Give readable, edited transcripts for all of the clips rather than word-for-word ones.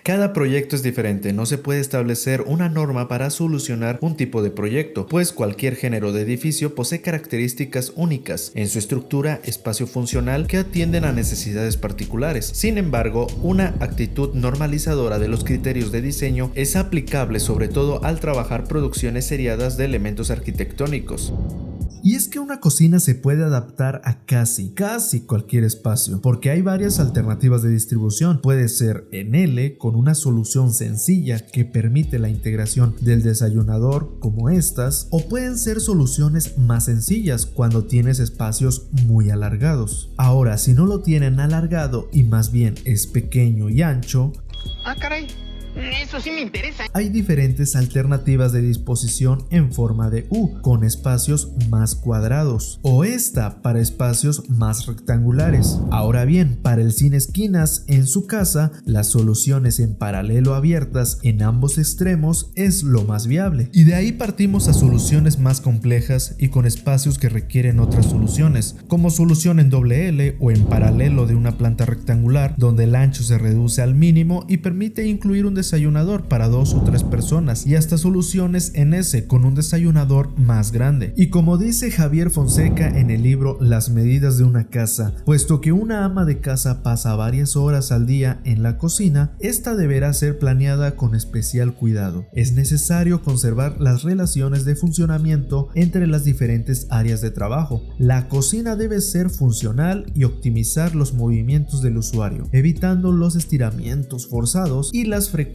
Cada proyecto es diferente, no se puede establecer una norma para solucionar un tipo de proyecto, pues cualquier género de edificio posee características únicas en su estructura espacio-funcional que atienden a necesidades particulares. Sin embargo, una actitud normalizadora de los criterios de diseño es aplicable sobre todo al trabajar producciones seriadas de elementos arquitectónicos. Y es que una cocina se puede adaptar a casi cualquier espacio, porque hay varias alternativas de distribución. Puede ser en L, con una solución sencilla que permite la integración del desayunador como estas, o pueden ser soluciones más sencillas cuando tienes espacios muy alargados. Ahora, si no lo tienen alargado y más bien es pequeño y ancho, Ah, caray. Eso sí me interesa. hay diferentes alternativas de disposición en forma de U, con espacios más cuadrados, o esta para espacios más rectangulares. Ahora bien, para el sin esquinas en su casa, las soluciones en paralelo abiertas en ambos extremos es lo más viable. Y de ahí partimos a soluciones más complejas y con espacios que requieren otras soluciones, como solución en doble L o en paralelo de una planta rectangular, donde el ancho se reduce al mínimo y permite incluir un desayunador para 2 o 3 personas, y hasta soluciones en S con un desayunador más grande. Y como dice Javier Fonseca en el libro Las medidas de una casa, puesto que una ama de casa pasa varias horas al día en la cocina, esta deberá ser planeada con especial cuidado. Es necesario conservar las relaciones de funcionamiento entre las diferentes áreas de trabajo. La cocina debe ser funcional y optimizar los movimientos del usuario, evitando los estiramientos forzados y las frecuentes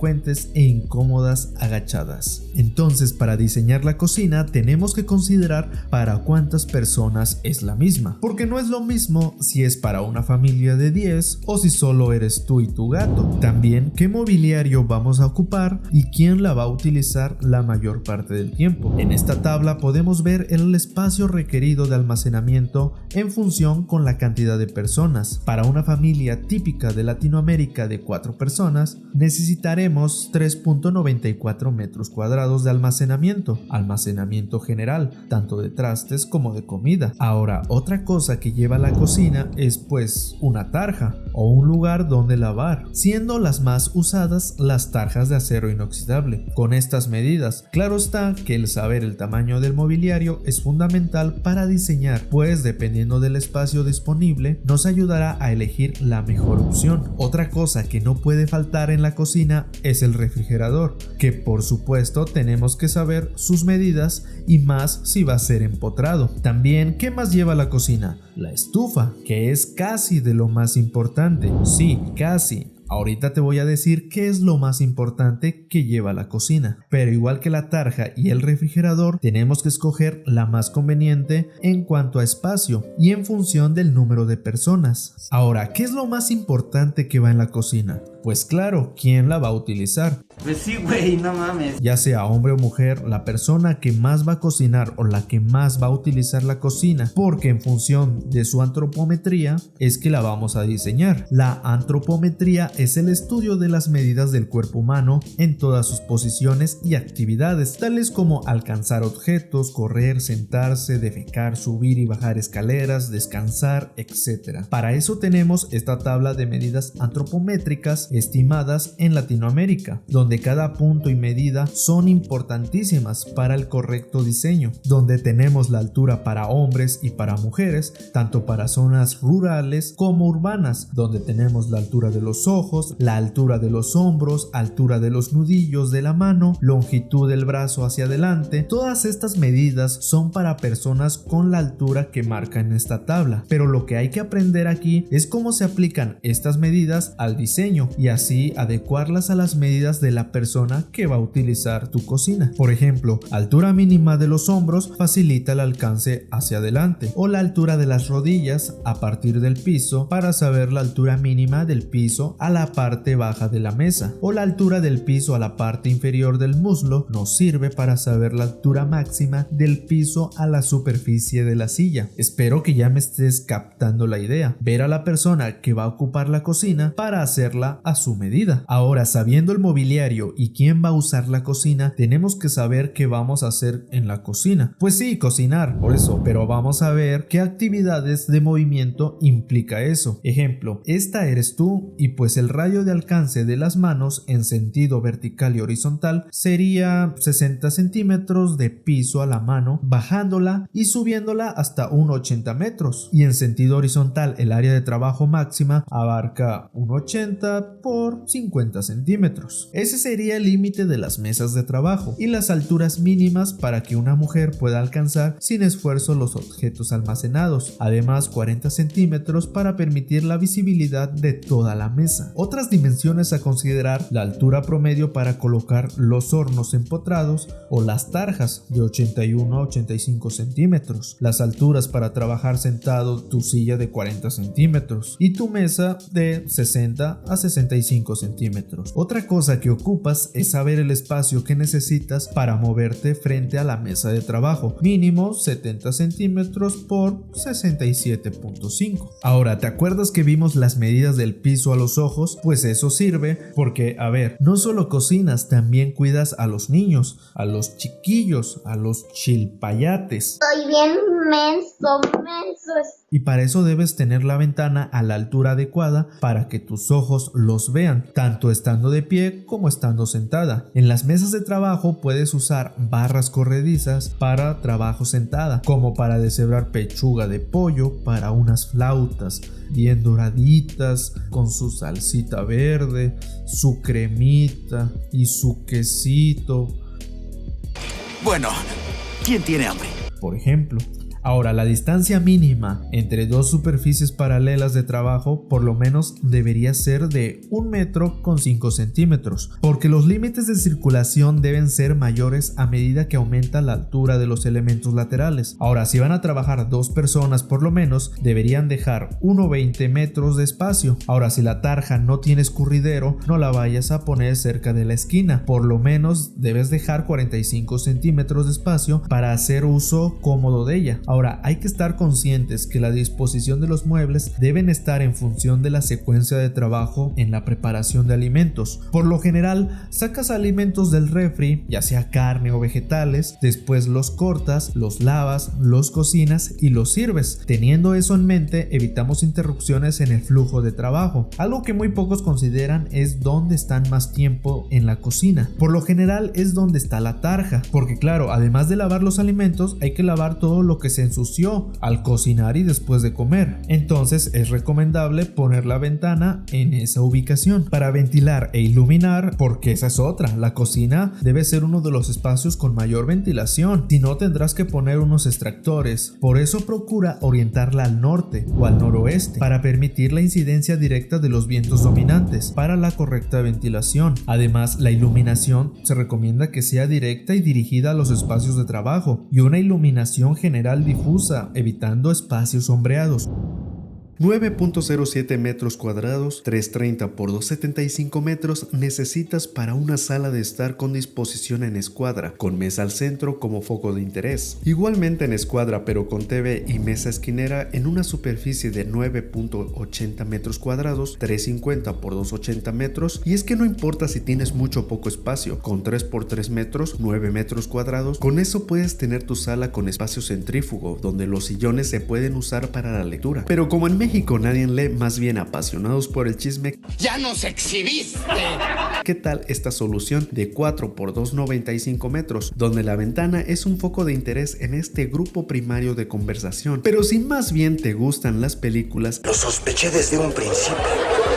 e incómodas agachadas. Entonces, para diseñar la cocina tenemos que considerar para cuántas personas es la misma, porque no es lo mismo si es para una familia de 10 o si solo eres tú y tu gato. También qué mobiliario vamos a ocupar y quién la va a utilizar la mayor parte del tiempo. En esta tabla podemos ver el espacio requerido de almacenamiento en función con la cantidad de personas. Para una familia típica de Latinoamérica de 4 personas necesitaremos 3.94 metros cuadrados de almacenamiento general, tanto de trastes como de comida. Ahora, otra cosa que lleva la cocina es pues una tarja o un lugar donde lavar, siendo las más usadas las tarjas de acero inoxidable. Con estas medidas, claro está que el saber el tamaño del mobiliario es fundamental para diseñar, pues dependiendo del espacio disponible nos ayudará a elegir la mejor opción. Otra cosa que no puede faltar en la cocina es el refrigerador, que por supuesto tenemos que saber sus medidas y más si va a ser empotrado. También, ¿qué más lleva la cocina? La estufa, que es casi de lo más importante. Sí, casi. Ahorita te voy a decir qué es lo más importante que lleva la cocina, pero igual que la tarja y el refrigerador, tenemos que escoger la más conveniente en cuanto a espacio y en función del número de personas. Ahora, ¿qué es lo más importante que va en la cocina? Pues claro, ¿quién la va a utilizar? Pues sí, güey, no mames. Ya sea hombre o mujer, la persona que más va a cocinar o la que más va a utilizar la cocina, porque en función de su antropometría es que la vamos a diseñar. La antropometría es el estudio de las medidas del cuerpo humano en todas sus posiciones y actividades, tales como alcanzar objetos, correr, sentarse, defecar, subir y bajar escaleras, descansar, etc. Para eso tenemos esta tabla de medidas antropométricas estimadas en Latinoamérica, donde cada punto y medida son importantísimas para el correcto diseño, donde tenemos la altura para hombres y para mujeres, tanto para zonas rurales como urbanas, donde tenemos la altura de los ojos, la altura de los hombros, altura de los nudillos de la mano, longitud del brazo hacia adelante. Todas estas medidas son para personas con la altura que marca en esta tabla, pero lo que hay que aprender aquí es cómo se aplican estas medidas al diseño y así adecuarlas a las medidas de la persona que va a utilizar tu cocina. Por ejemplo, altura mínima de los hombros facilita el alcance hacia adelante, o la altura de las rodillas a partir del piso para saber la altura mínima del piso a la parte baja de la mesa, o la altura del piso a la parte inferior del muslo nos sirve para saber la altura máxima del piso a la superficie de la silla. Espero que ya me estés captando la idea. Ver a la persona que va a ocupar la cocina para hacerla a su medida. Ahora, sabiendo el mobiliario diario y quién va a usar la cocina, tenemos que saber qué vamos a hacer en la cocina. Pues sí, cocinar, por eso, pero vamos a ver qué actividades de movimiento implica eso. Ejemplo, esta eres tú y pues el radio de alcance de las manos en sentido vertical y horizontal sería 60 centímetros de piso a la mano, bajándola y subiéndola hasta 1,80 metros. Y en sentido horizontal el área de trabajo máxima abarca 1,80 por 50 centímetros. Ese sería el límite de las mesas de trabajo y las alturas mínimas para que una mujer pueda alcanzar sin esfuerzo los objetos almacenados. Además, 40 centímetros para permitir la visibilidad de toda la mesa. Otras dimensiones a considerar: la altura promedio para colocar los hornos empotrados o las tarjas de 81 a 85 centímetros, las alturas para trabajar sentado, tu silla de 40 centímetros y tu mesa de 60 a 65 centímetros. Otra cosa que ocupas es saber el espacio que necesitas para moverte frente a la mesa de trabajo, mínimo 70 centímetros por 67.5. Ahora, ¿te acuerdas que vimos las medidas del piso a los ojos? Pues eso sirve porque, a ver, no solo cocinas, también cuidas a los niños, a los chiquillos, a los chilpayates. Estoy bien menso. Y para eso debes tener la ventana a la altura adecuada para que tus ojos los vean, tanto estando de pie como estando sentada. En las mesas de trabajo puedes usar barras corredizas para trabajo sentada, como para deshebrar pechuga de pollo para unas flautas bien doraditas, con su salsita verde, su cremita y su quesito. Bueno, ¿quién tiene hambre? Por ejemplo. Ahora, la distancia mínima entre dos superficies paralelas de trabajo por lo menos debería ser de 1 metro con 5 centímetros, porque los límites de circulación deben ser mayores a medida que aumenta la altura de los elementos laterales. Ahora, si van a trabajar 2 personas por lo menos, deberían dejar 1,20 metros de espacio. Ahora, si la tarja no tiene escurridero, no la vayas a poner cerca de la esquina, por lo menos debes dejar 45 centímetros de espacio para hacer uso cómodo de ella. Ahora, hay que estar conscientes que la disposición de los muebles deben estar en función de la secuencia de trabajo en la preparación de alimentos. Por lo general, sacas alimentos del refri, ya sea carne o vegetales, después los cortas, los lavas, los cocinas y los sirves. Teniendo eso en mente, evitamos interrupciones en el flujo de trabajo. Algo que muy pocos consideran es dónde están más tiempo en la cocina. Por lo general es donde está la tarja, porque claro, además de lavar los alimentos, hay que lavar todo lo que se ensució al cocinar y después de comer. Entonces es recomendable poner la ventana en esa ubicación para ventilar e iluminar, porque esa es otra. La cocina debe ser uno de los espacios con mayor ventilación, si no tendrás que poner unos extractores. Por eso procura orientarla al norte o al noroeste para permitir la incidencia directa de los vientos dominantes para la correcta ventilación. Además, la iluminación se recomienda que sea directa y dirigida a los espacios de trabajo y una iluminación general difusa, evitando espacios sombreados. 9.07 metros cuadrados, 330 por 275 metros necesitas para una sala de estar con disposición en escuadra, con mesa al centro como foco de interés. Igualmente en escuadra pero con TV y mesa esquinera en una superficie de 9.80 metros cuadrados, 350 por 280 metros, y es que no importa si tienes mucho o poco espacio, con 3 por 3 metros, 9 metros cuadrados, con eso puedes tener tu sala con espacio centrífugo, donde los sillones se pueden usar para la lectura. Pero como en México nadie lee, más bien apasionados por el chisme, ¡Ya nos exhibiste! ¿qué tal esta solución de 4 por 2,95 metros, donde la ventana es un foco de interés en este grupo primario de conversación? Pero si más bien te gustan las películas, Lo sospeché desde un principio.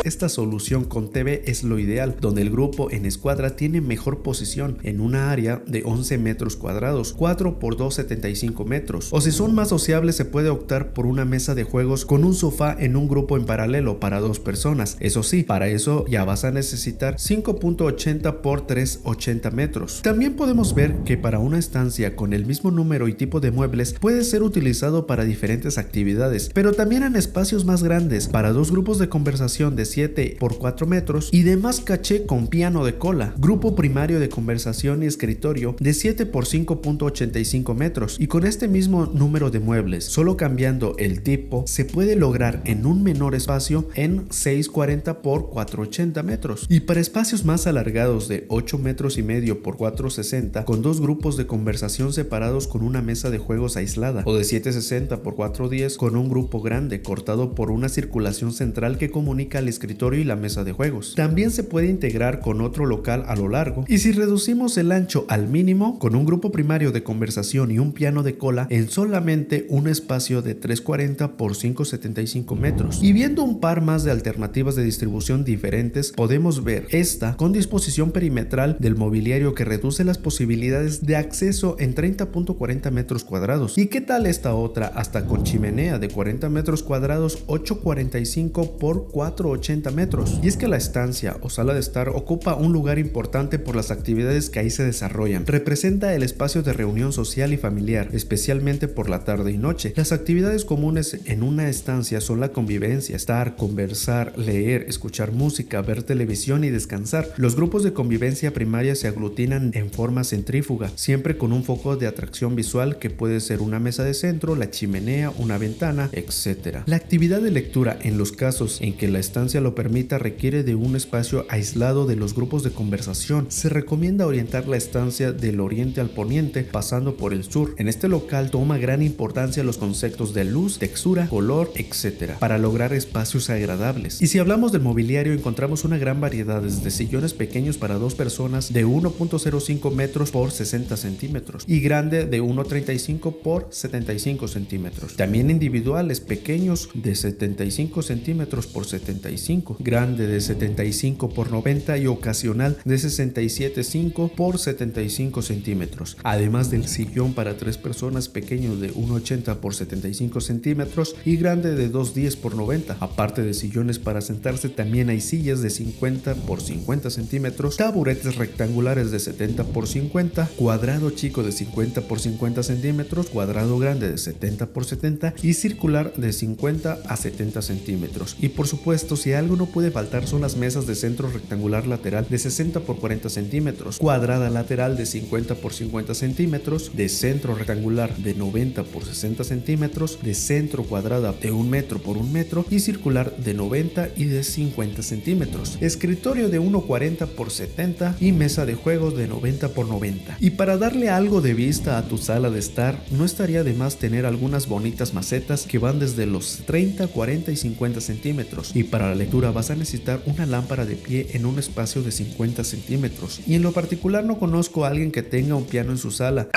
esta solución con TV es lo ideal, donde el grupo en escuadra tiene mejor posición en una área de 11 metros cuadrados, 4 por 2,75 metros. O si son más sociables, se puede optar por una mesa de juegos con un sofá en un grupo en paralelo para 2 personas. Eso sí, para eso ya vas a necesitar 5.80 por 3,80 metros. También podemos ver que para una estancia con el mismo número y tipo de muebles puede ser utilizado para diferentes actividades, pero también en espacios más grandes para 2 grupos de conversación de 7 por 4 metros y demás caché con piano de cola, grupo primario de conversación y escritorio de 7 por 5.85 metros y con este mismo número de muebles, solo cambiando el tipo, se puede lograr en un menor espacio en 640 por 480 metros y para espacios más alargados de 8 metros y medio por 460 con dos grupos de conversación separados con una mesa de juegos aislada o de 760 por 410 con un grupo grande cortado por una circulación central que comunica el escritorio y la mesa de juegos. También se puede integrar con otro local a lo largo y si reducimos el ancho al mínimo con un grupo primario de conversación y un piano de cola en solamente un espacio de 340 por 575 metros. Y viendo un par más de alternativas de distribución diferentes, podemos ver esta con disposición perimetral del mobiliario que reduce las posibilidades de acceso en 30.40 metros cuadrados. ¿Y qué tal esta otra hasta con chimenea de 40 metros cuadrados 845 por 480 metros? Y es que la estancia o sala de estar ocupa un lugar importante por las actividades que ahí se desarrollan. Representa el espacio de reunión social y familiar, especialmente por la tarde y noche. Las actividades comunes en una estancia son la convivencia, estar, conversar, leer, escuchar música, ver televisión y descansar. Los grupos de convivencia primaria se aglutinan en forma centrífuga, siempre con un foco de atracción visual que puede ser una mesa de centro, la chimenea, una ventana, etc. La actividad de lectura, en los casos en que la estancia lo permita, requiere de un espacio aislado de los grupos de conversación. Se recomienda orientar la estancia del oriente al poniente, pasando por el sur. En este local toma gran importancia los conceptos de luz, textura, color, etc. para lograr espacios agradables. Y si hablamos del mobiliario, encontramos una gran variedad desde sillones pequeños para dos personas de 1.05 metros por 60 centímetros y grande de 1.35 por 75 centímetros. También individuales pequeños de 75 centímetros por 75, grande de 75 por 90 y ocasional de 67.5 por 75 centímetros. Además del sillón para tres personas pequeño de 1.80 por 75 centímetros y grande de 2.10 por 90. Aparte de sillones para sentarse, también hay sillas de 50 por 50 centímetros, taburetes rectangulares de 70 por 50, cuadrado chico de 50 por 50 centímetros, cuadrado grande de 70 por 70 y circular de 50 a 70 centímetros. Y por supuesto, si algo no puede faltar son las mesas de centro rectangular lateral de 60 por 40 centímetros, cuadrada lateral de 50 por 50 centímetros, de centro rectangular de 90 por 60 centímetros, de centro cuadrada de 1 metro por 1 metro y circular de 90 y de 50 centímetros, escritorio de 1.40 por 70 y mesa de juegos de 90 por 90. Y para darle algo de vista a tu sala de estar, no estaría de más tener algunas bonitas macetas que van desde los 30, 40 y 50 centímetros. Y para la lectura vas a necesitar una lámpara de pie en un espacio de 50 centímetros. Y en lo particular no conozco a alguien que tenga un piano en su sala.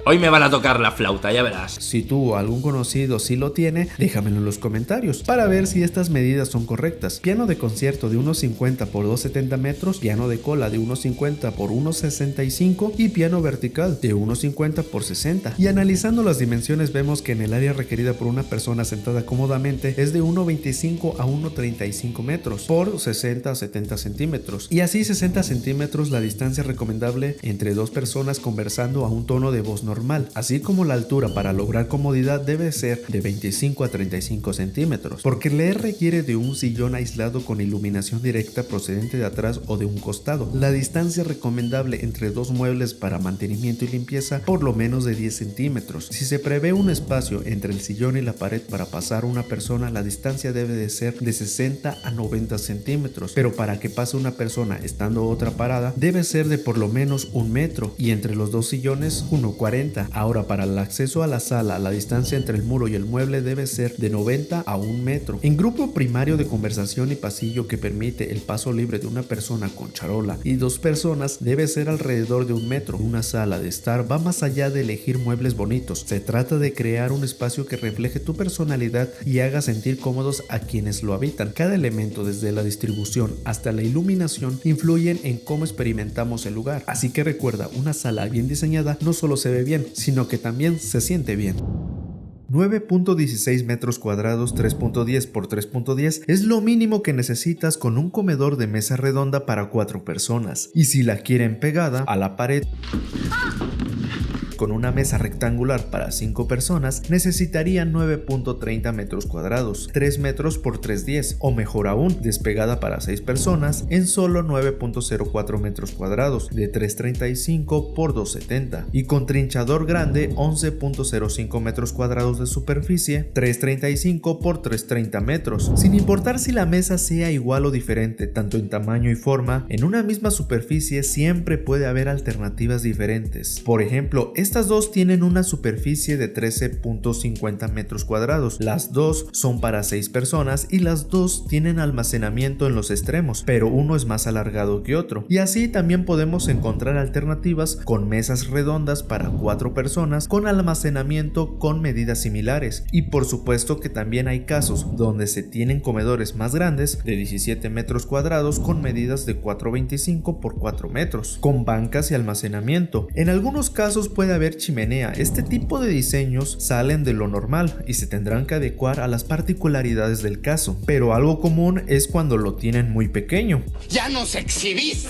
Hoy me van a tocar la flauta, ya verás. Si tú o algún conocido sí lo tiene, déjamelo en los comentarios para ver si estas medidas son correctas. Piano de concierto de 1.50 por 2.70 metros, piano de cola de 1.50 por 1.65 y piano vertical de 1.50 por 60. Y analizando las dimensiones vemos que en el área requerida por una persona sentada cómodamente es de 1.25 a 1.35 metros por 60 a 70 centímetros. Y así 60 centímetros la distancia recomendable entre dos personas conversando a un tono de voz normal, así como la altura para lograr comodidad debe ser de 25 a 35 centímetros, porque leer requiere de un sillón aislado con iluminación directa procedente de atrás o de un costado. La distancia recomendable entre dos muebles para mantenimiento y limpieza por lo menos de 10 centímetros. Si se prevé un espacio entre el sillón y la pared para pasar una persona, la distancia debe de ser de 60 a 90 centímetros, pero para que pase una persona estando otra parada debe ser de por lo menos 1 metro y entre los dos sillones 1.40. Ahora, para el acceso a la sala, la distancia entre el muro y el mueble debe ser de 90 a 1 metro. En grupo primario de conversación y pasillo que permite el paso libre de una persona con charola y dos personas debe ser alrededor de 1 metro. Una sala de estar va más allá de elegir muebles bonitos. Se trata de crear un espacio que refleje tu personalidad y haga sentir cómodos a quienes lo habitan. Cada elemento, desde la distribución hasta la iluminación, influyen en cómo experimentamos el lugar. Así que recuerda, una sala bien diseñada no solo se ve bien, sino que también se siente bien. 9.16 metros cuadrados 3.10 por 3.10 es lo mínimo que necesitas con un comedor de mesa redonda para 4 personas. Y si la quieren pegada a la pared con una mesa rectangular para 5 personas necesitarían 9.30 metros cuadrados, 3 metros por 3.10, o mejor aún, despegada para 6 personas en solo 9.04 metros cuadrados, de 3.35 por 2.70, y con trinchador grande 11.05 metros cuadrados de superficie, 3.35 por 3.30 metros. Sin importar si la mesa sea igual o diferente, tanto en tamaño y forma, en una misma superficie siempre puede haber alternativas diferentes. Por ejemplo, estas dos tienen una superficie de 13.50 metros cuadrados, las dos son para 6 personas y las dos tienen almacenamiento en los extremos, pero uno es más alargado que otro. Y así también podemos encontrar alternativas con mesas redondas para 4 personas con almacenamiento con medidas similares. Y por supuesto que también hay casos donde se tienen comedores más grandes de 17 metros cuadrados con medidas de 4.25 por 4 metros, con bancas y almacenamiento. En algunos casos puede haber chimenea. Este tipo de diseños salen de lo normal y se tendrán que adecuar a las particularidades del caso, pero algo común es cuando lo tienen muy pequeño. ¡Ya nos exhibiste!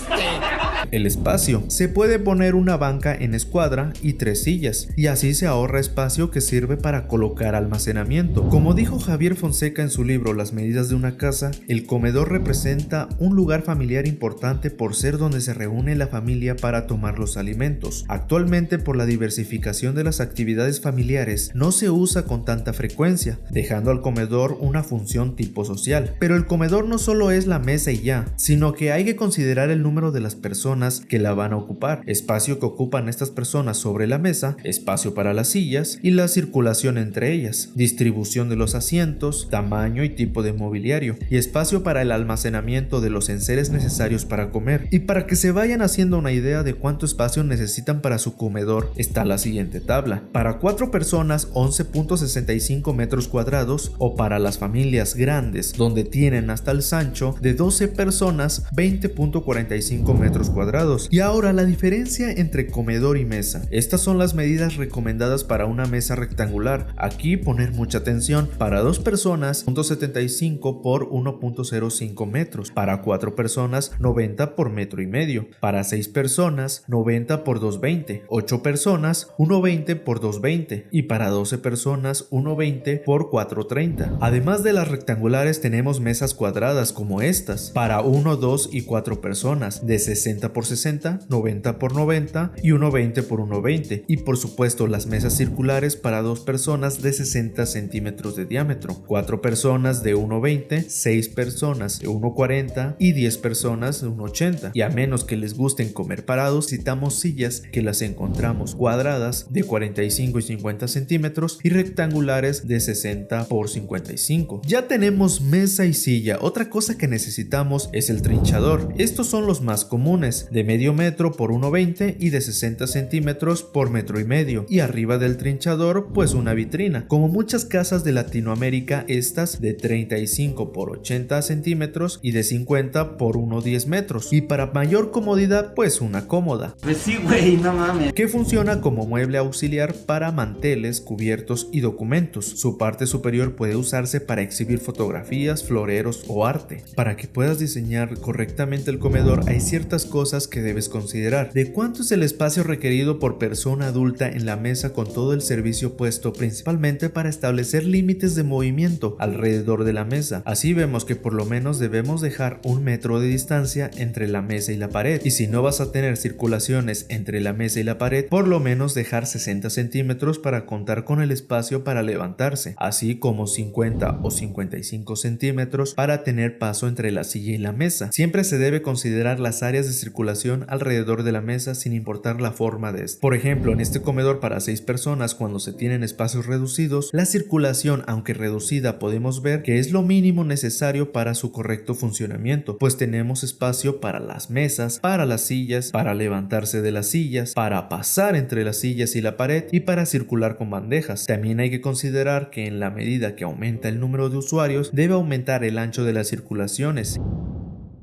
El espacio. Se puede poner una banca en escuadra y 3 sillas, y así se ahorra espacio que sirve para colocar almacenamiento. Como dijo Javier Fonseca en su libro Las medidas de una casa, el comedor representa un lugar familiar importante por ser donde se reúne la familia para tomar los alimentos. Actualmente, por la diversificación de las actividades familiares, no se usa con tanta frecuencia, dejando al comedor una función tipo social. Pero el comedor no solo es la mesa y ya, sino que hay que considerar el número de las personas que la van a ocupar, espacio que ocupan estas personas sobre la mesa, espacio para las sillas y la circulación entre ellas, distribución de los asientos, tamaño y tipo de mobiliario, y espacio para el almacenamiento de los enseres necesarios para comer. Y para que se vayan haciendo una idea de cuánto espacio necesitan para su comedor, está la siguiente tabla. Para 4 personas 11.65 metros cuadrados, o para las familias grandes donde tienen hasta el sancho de 12 personas 20.45 metros cuadrados. Y ahora la diferencia entre comedor y mesa. Estas son las medidas recomendadas para una mesa rectangular. Aquí poner mucha atención. Para 2 personas 0.75 por 1.05 metros. Para 4 personas 90 por metro y medio. Para 6 personas 90 por 2.20. 8 personas 1.20 por 2.20. Y para 12 personas 1.20 por 4.30. Además de las rectangulares tenemos mesas cuadradas como estas para 1, 2 y 4 personas de 60 por 60, 90 por 90 y 1.20 por 1.20. Y por supuesto las mesas circulares para 2 personas de 60 centímetros de diámetro, 4 personas de 1.20, 6 personas de 1.40 y 10 personas de 1.80. Y a menos que les gusten comer parados, citamos sillas que las encontramos cuadradas de 45 y 50 centímetros y rectangulares de 60 por 55. Ya tenemos mesa y silla. Otra cosa que necesitamos es el trinchador. Estos son los más comunes, de medio metro por 1.20 y de 60 centímetros por metro y medio. Y arriba del trinchador pues una vitrina. Como muchas casas de Latinoamérica, estas de 35 por 80 centímetros y de 50 por 1.10 metros. Y para mayor comodidad pues una cómoda. Pues sí, güey, no mames. Que funciona como mueble auxiliar para manteles, cubiertos y documentos. Su parte superior puede usarse para exhibir fotografías, floreros o arte. Para que puedas diseñar correctamente el comedor hay ciertas cosas que debes considerar. ¿De cuánto es el espacio requerido por persona adulta en la mesa con todo el servicio puesto, principalmente para establecer límites de movimiento alrededor de la mesa? Así vemos que por lo menos debemos dejar 1 metro de distancia entre la mesa y la pared, y si no vas a tener circulaciones entre la mesa y la pared, por lo menos dejar 60 centímetros para contar con el espacio para levantarse, así como 50 o 55 centímetros para tener paso entre la silla y la mesa. Siempre se debe considerar las áreas de circulación alrededor de la mesa sin importar la forma de esta. Por ejemplo, en este comedor para 6 personas, cuando se tienen espacios reducidos, la circulación, aunque reducida, podemos ver que es lo mínimo necesario para su correcto funcionamiento, pues tenemos espacio para las mesas, para las sillas, para levantarse de las sillas, para pasar entre las sillas y la pared y para circular con bandejas. También hay que considerar que en la medida que aumenta el número de usuarios, debe aumentar el ancho de las circulaciones.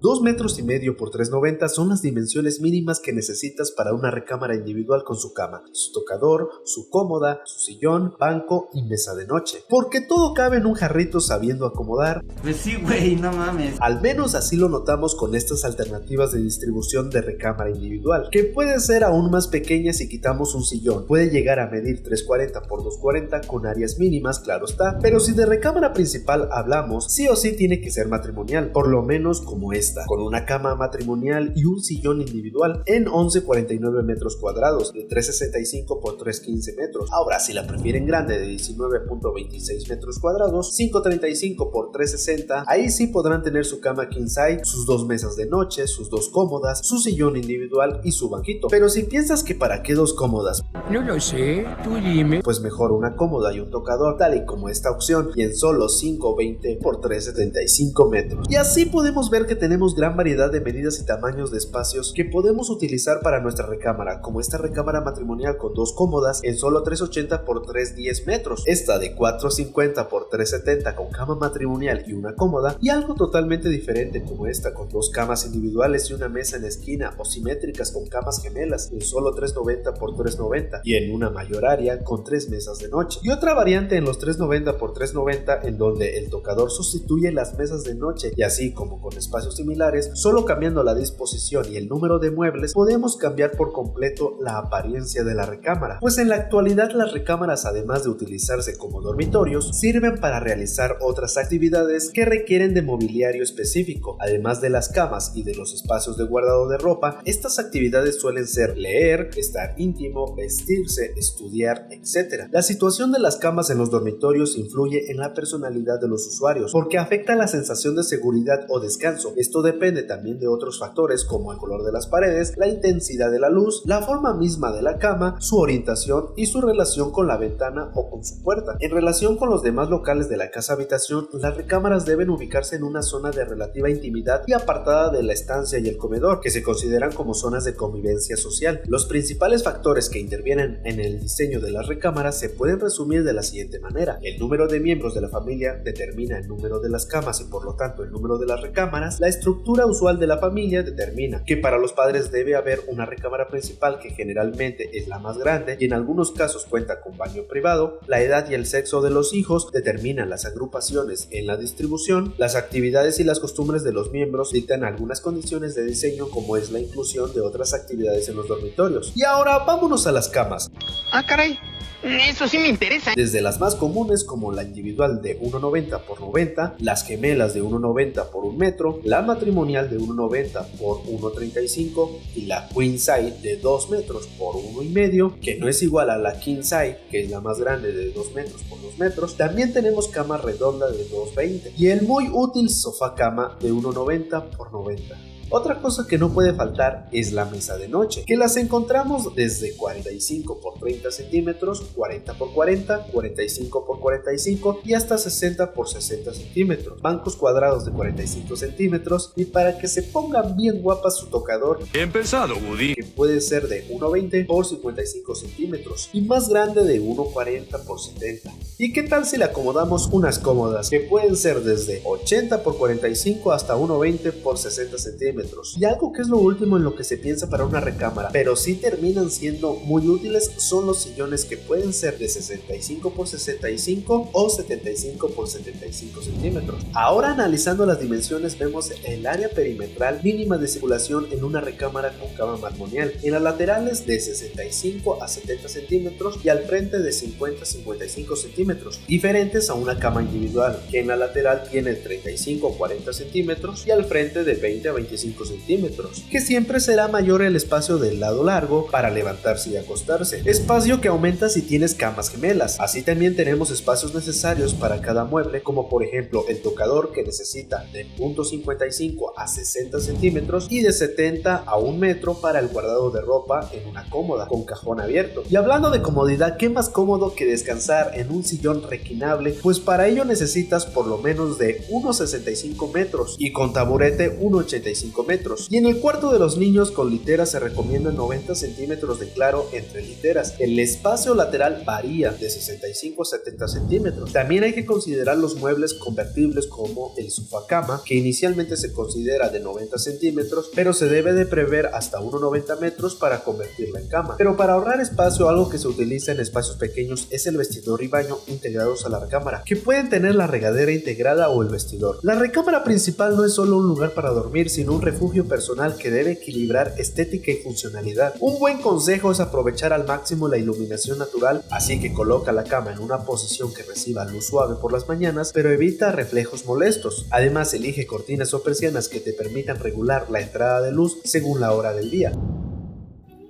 2,5 metros por 3,90 son las dimensiones mínimas que necesitas para una recámara individual con su cama, su tocador, su cómoda, su sillón, banco y mesa de noche. Porque todo cabe en un jarrito sabiendo acomodar. Pues sí, güey, no mames. Al menos así lo notamos con estas alternativas de distribución de recámara individual, que puede ser aún más pequeña si quitamos un sillón. Puede llegar a medir 3,40 por 2,40 con áreas mínimas, claro está, pero si de recámara principal hablamos, sí o sí tiene que ser matrimonial, por lo menos como esta, con una cama matrimonial y un sillón individual en 11,49 metros cuadrados, de 3,65 por 3,15 metros. Ahora, si la prefieren grande, de 19,26 metros cuadrados, 5,35 por 3,60, ahí sí podrán tener su cama king size, sus 2 mesas de noche, sus 2 cómodas, su sillón individual y su banquito. Pero si piensas que para qué 2 cómodas, No lo sé, tú dime. pues mejor una cómoda y un tocador, tal y como esta opción, y en solo 5,20 por 3,75 metros. Y así podemos ver que tenemos gran variedad de medidas y tamaños de espacios que podemos utilizar para nuestra recámara, como esta recámara matrimonial con 2 cómodas en solo 3,80 por 3,10 metros, esta de 4,50 por 3,70 con cama matrimonial y una cómoda, y algo totalmente diferente como esta con 2 camas individuales y una mesa en esquina o simétricas con camas gemelas en solo 3,90 por 3,90 y en una mayor área con 3 mesas de noche, y otra variante en los 3,90 por 3,90 en donde el tocador sustituye las mesas de noche, y así como con espacios similares, solo cambiando la disposición y el número de muebles podemos cambiar por completo la apariencia de la recámara, pues en la actualidad las recámaras, además de utilizarse como dormitorios, sirven para realizar otras actividades que requieren de mobiliario específico. Además de las camas y de los espacios de guardado de ropa, estas actividades suelen ser leer, estar íntimo, vestirse, estudiar, etc. La situación de las camas en los dormitorios influye en la personalidad de los usuarios, porque afecta la sensación de seguridad o descanso. Esto depende también de otros factores como el color de las paredes, la intensidad de la luz, la forma misma de la cama, su orientación y su relación con la ventana o con su puerta. En relación con los demás locales de la casa habitación, las recámaras deben ubicarse en una zona de relativa intimidad y apartada de la estancia y el comedor, que se consideran como zonas de convivencia social. Los principales factores que intervienen en el diseño de las recámaras se pueden resumir de la siguiente manera: el número de miembros de la familia determina el número de las camas y por lo tanto el número de las recámaras. La estructura usual de la familia determina que para los padres debe haber una recámara principal, que generalmente es la más grande y en algunos casos cuenta con baño privado. La edad y el sexo de los hijos determinan las agrupaciones en la distribución. Las actividades y las costumbres de los miembros dictan algunas condiciones de diseño, como es la inclusión de otras actividades en los dormitorios. Y ahora vámonos a las camas. Ah, caray. Eso sí me interesa. Desde las más comunes como la individual de 1,90 por 90, las gemelas de 1,90 por 1 metro, la matrimonial de 1,90 por 1,35 y la queen size de 2 metros por 1,5, que no es igual a la king size, que es la más grande, de 2 metros por 2 metros. También tenemos cama redonda de 2,20 y el muy útil sofá cama de 1,90 por 90. Otra cosa que no puede faltar es la mesa de noche, que las encontramos desde 45 por 30 centímetros, 40 por 40, 45 por 45 y hasta 60 por 60 centímetros. Bancos cuadrados de 45 centímetros y, para que se pongan bien guapas, su tocador, Bien pensado, Woody. que puede ser de 1,20 por 55 centímetros y más grande de 1,40 por 70. ¿Y qué tal si le acomodamos unas cómodas que pueden ser desde 80 por 45 hasta 1,20 por 60 centímetros? Y algo que es lo último en lo que se piensa para una recámara, pero sí terminan siendo muy útiles, son los sillones, que pueden ser de 65 por 65 o 75 por 75 centímetros. Ahora, analizando las dimensiones, vemos el área perimetral mínima de circulación en una recámara con cama matrimonial. En las laterales de 65 a 70 centímetros y al frente de 50 a 55 centímetros, diferentes a una cama individual, que en la lateral tiene 35 a 40 centímetros y al frente de 20 a 25 centímetros, que siempre será mayor el espacio del lado largo para levantarse y acostarse, espacio que aumenta si tienes camas gemelas. Así también tenemos espacios necesarios para cada mueble, como por ejemplo el tocador, que necesita de 0.55 a 60 centímetros y de 70 a 1 metro para el guardado de ropa en una cómoda con cajón abierto. Y hablando de comodidad, ¿qué más cómodo que descansar en un sillón reclinable? Pues para ello necesitas por lo menos de 1.65 metros y con taburete 1.85 5 metros. Y en el cuarto de los niños con literas se recomiendan 90 centímetros de claro entre literas. El espacio lateral varía de 65 a 70 centímetros. También hay que considerar los muebles convertibles como el sofá-cama, que inicialmente se considera de 90 centímetros, pero se debe de prever hasta 1,90 metros para convertirla en cama. Pero para ahorrar espacio, algo que se utiliza en espacios pequeños es el vestidor y baño integrados a la recámara, que pueden tener la regadera integrada o el vestidor. La recámara principal no es solo un lugar para dormir, sino un refugio personal que debe equilibrar estética y funcionalidad. Un buen consejo es aprovechar al máximo la iluminación natural, así que coloca la cama en una posición que reciba luz suave por las mañanas, pero evita reflejos molestos. Además, elige cortinas o persianas que te permitan regular la entrada de luz según la hora del día.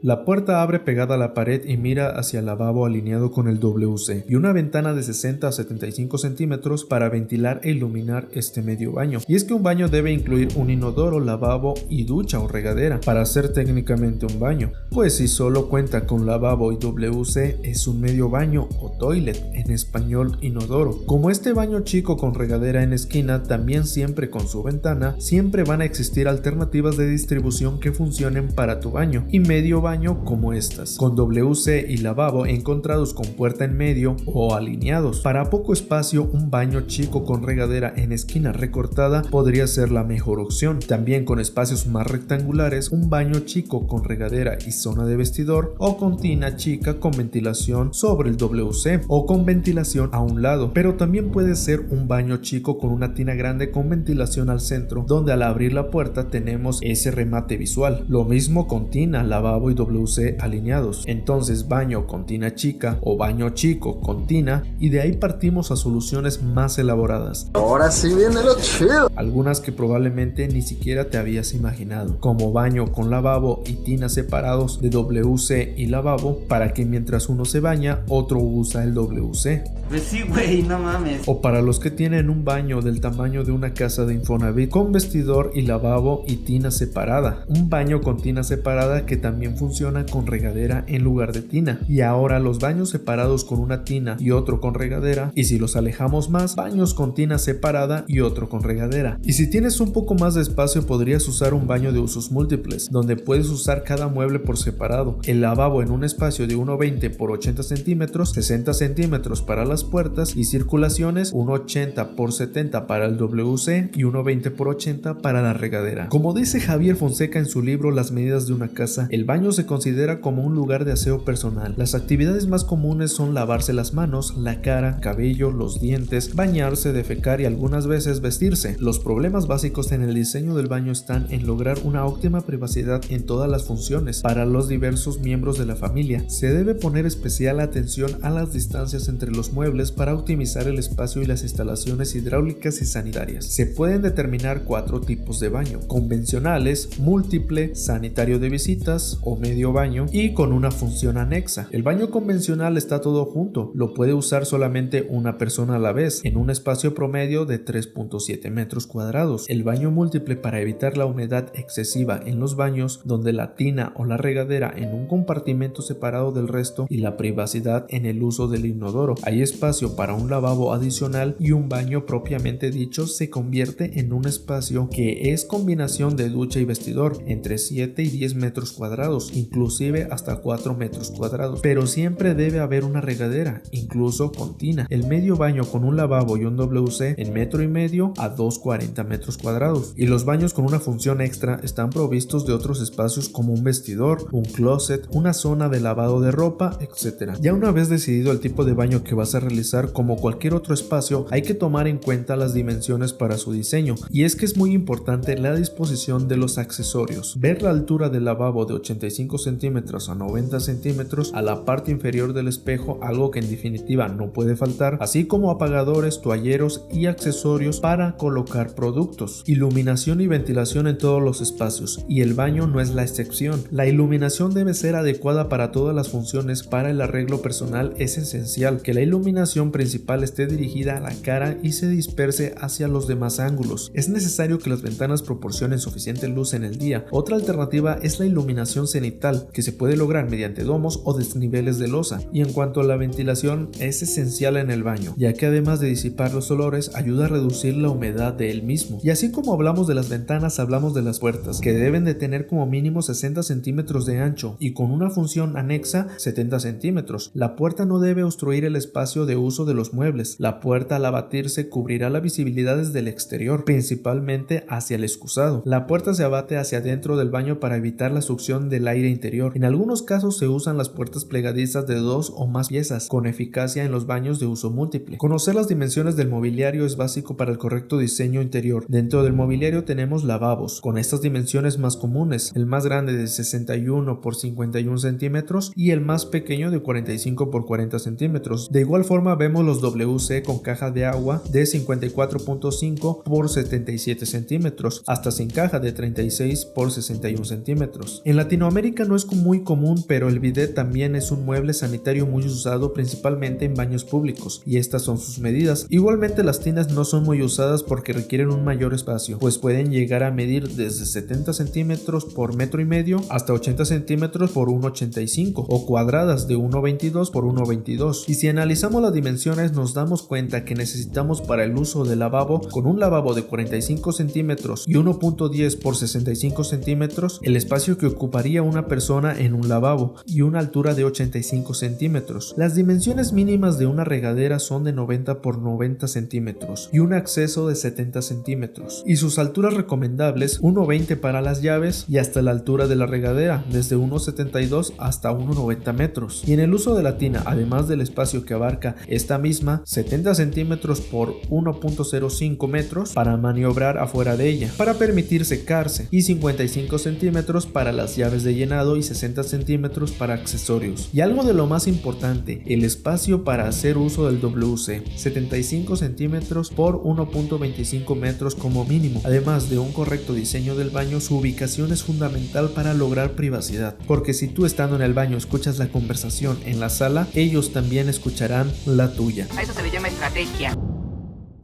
La puerta abre pegada a la pared y mira hacia el lavabo alineado con el WC y una ventana de 60 a 75 centímetros para ventilar e iluminar este medio baño. Y es que un baño debe incluir un inodoro, lavabo y ducha o regadera para ser técnicamente un baño, pues si solo cuenta con lavabo y WC es un medio baño o toilet, en español inodoro. Como este baño chico con regadera en esquina, también siempre con su ventana, siempre van a existir alternativas de distribución que funcionen para tu baño y medio baño como estas, con WC y lavabo encontrados con puerta en medio o alineados. Para poco espacio, un baño chico con regadera en esquina recortada podría ser la mejor opción. También con espacios más rectangulares, un baño chico con regadera y zona de vestidor, o con tina chica con ventilación sobre el WC o con ventilación a un lado. Pero también puede ser un baño chico con una tina grande con ventilación al centro, donde al abrir la puerta tenemos ese remate visual. Lo mismo con tina, lavabo y WC alineados. Entonces baño con tina chica o baño chico con tina, y de ahí partimos a soluciones más elaboradas. Ahora sí viene lo chido. Algunas que probablemente ni siquiera te habías imaginado, como baño con lavabo y tina separados de WC y lavabo, para que mientras uno se baña, otro usa el WC. Pues sí, güey, no mames. O para los que tienen un baño del tamaño de una casa de Infonavit con vestidor y lavabo y tina separada. Un baño con tina separada que también funciona con regadera en lugar de tina. Y ahora los baños separados con una tina y otro con regadera. Y si los alejamos más, baños con tina separada y otro con regadera. Y si tienes un poco más de espacio, podrías usar un baño de usos múltiples, donde puedes usar cada mueble por separado. El lavabo en un espacio de 1,20 por 80 centímetros, 60 centímetros para las puertas y circulaciones, 1,80 por 70 para el WC y 1,20 por 80 para la regadera. Como dice Javier Fonseca en su libro Las medidas de una casa, el baño se considera como un lugar de aseo personal. Las actividades más comunes son lavarse las manos, la cara, cabello, los dientes, bañarse, defecar y algunas veces vestirse. Los problemas básicos en el diseño del baño están en lograr una óptima privacidad en todas las funciones para los diversos miembros de la familia. Se debe poner especial atención a las distancias entre los muebles para optimizar el espacio y las instalaciones hidráulicas y sanitarias. Se pueden determinar 4 tipos de baño: convencionales, múltiple, sanitario de visitas o medio baño y con una función anexa. El baño convencional está todo junto, lo puede usar solamente una persona a la vez en un espacio promedio de 3.7 metros cuadrados. El baño múltiple, para evitar la humedad excesiva en los baños, donde la tina o la regadera en un compartimento separado del resto y la privacidad en el uso del inodoro. Hay espacio para un lavabo adicional y un baño propiamente dicho se convierte en un espacio que es combinación de ducha y vestidor entre 7 y 10 metros cuadrados, inclusive hasta 4 metros cuadrados, pero siempre debe haber una regadera, incluso con tina. El medio baño con un lavabo y un WC en 1,5 metros a 2,40 metros cuadrados, y los baños con una función extra están provistos de otros espacios como un vestidor, un closet, una zona de lavado de ropa, etc. Ya una vez decidido el tipo de baño que vas a realizar, como cualquier otro espacio, hay que tomar en cuenta las dimensiones para su diseño, y es que es muy importante la disposición de los accesorios. Ver la altura del lavabo de 85 centímetros a 90 centímetros a la parte inferior del espejo, algo que en definitiva no puede faltar, así como apagadores, toalleros y accesorios para colocar productos. Iluminación y ventilación en todos los espacios, y el baño no es la excepción. La iluminación debe ser adecuada para todas las funciones. Para el arreglo personal es esencial que la iluminación principal esté dirigida a la cara y se disperse hacia los demás ángulos. Es necesario que las ventanas proporcionen suficiente luz en el día. Otra alternativa es la iluminación cenital cenital, que se puede lograr mediante domos o desniveles de losa. Y en cuanto a la ventilación, es esencial en el baño, ya que además de disipar los olores, ayuda a reducir la humedad de él mismo. Y así como hablamos de las ventanas, hablamos de las puertas, que deben de tener como mínimo 60 centímetros de ancho y con una función anexa 70 centímetros. La puerta no debe obstruir el espacio de uso de los muebles. La puerta, al abatirse, cubrirá la visibilidad desde el exterior, principalmente hacia el excusado. La puerta se abate hacia dentro del baño para evitar la succión del aire interior. En algunos casos se usan las puertas plegadizas de 2 o más piezas, con eficacia en los baños de uso múltiple. Conocer las dimensiones del mobiliario es básico para el correcto diseño interior. Dentro del mobiliario tenemos lavabos, con estas dimensiones más comunes, el más grande de 61 por 51 centímetros y el más pequeño de 45 por 40 centímetros. De igual forma vemos los WC con caja de agua de 54.5 por 77 centímetros, hasta sin caja de 36 por 61 centímetros. En Latinoamérica no es muy común, pero el bidet también es un mueble sanitario muy usado principalmente en baños públicos, y estas son sus medidas. Igualmente las tinas no son muy usadas porque requieren un mayor espacio, pues pueden llegar a medir desde 70 centímetros por metro y medio hasta 80 centímetros por 1,85 o cuadradas de 1,22 por 1,22. Y si analizamos las dimensiones nos damos cuenta que necesitamos para el uso del lavabo, con un lavabo de 45 centímetros y 1,10 por 65 centímetros, el espacio que ocuparía una persona en un lavabo, y una altura de 85 centímetros. Las dimensiones mínimas de una regadera son de 90 por 90 centímetros y un acceso de 70 centímetros, y sus alturas recomendables 1,20 para las llaves y hasta la altura de la regadera, desde 1,72 hasta 1,90 metros. Y en el uso de la tina, además del espacio que abarca esta misma, 70 centímetros por 1,05 metros para maniobrar afuera de ella, para permitir secarse, y 55 centímetros para las llaves de llenado y 60 centímetros para accesorios. Y algo de lo más importante, el espacio para hacer uso del WC, 75 centímetros por 1,25 metros como mínimo. Además de un correcto diseño del baño, su ubicación es fundamental para lograr privacidad, porque si tú estando en el baño escuchas la conversación en la sala, ellos también escucharán la tuya. A eso se le llama estrategia.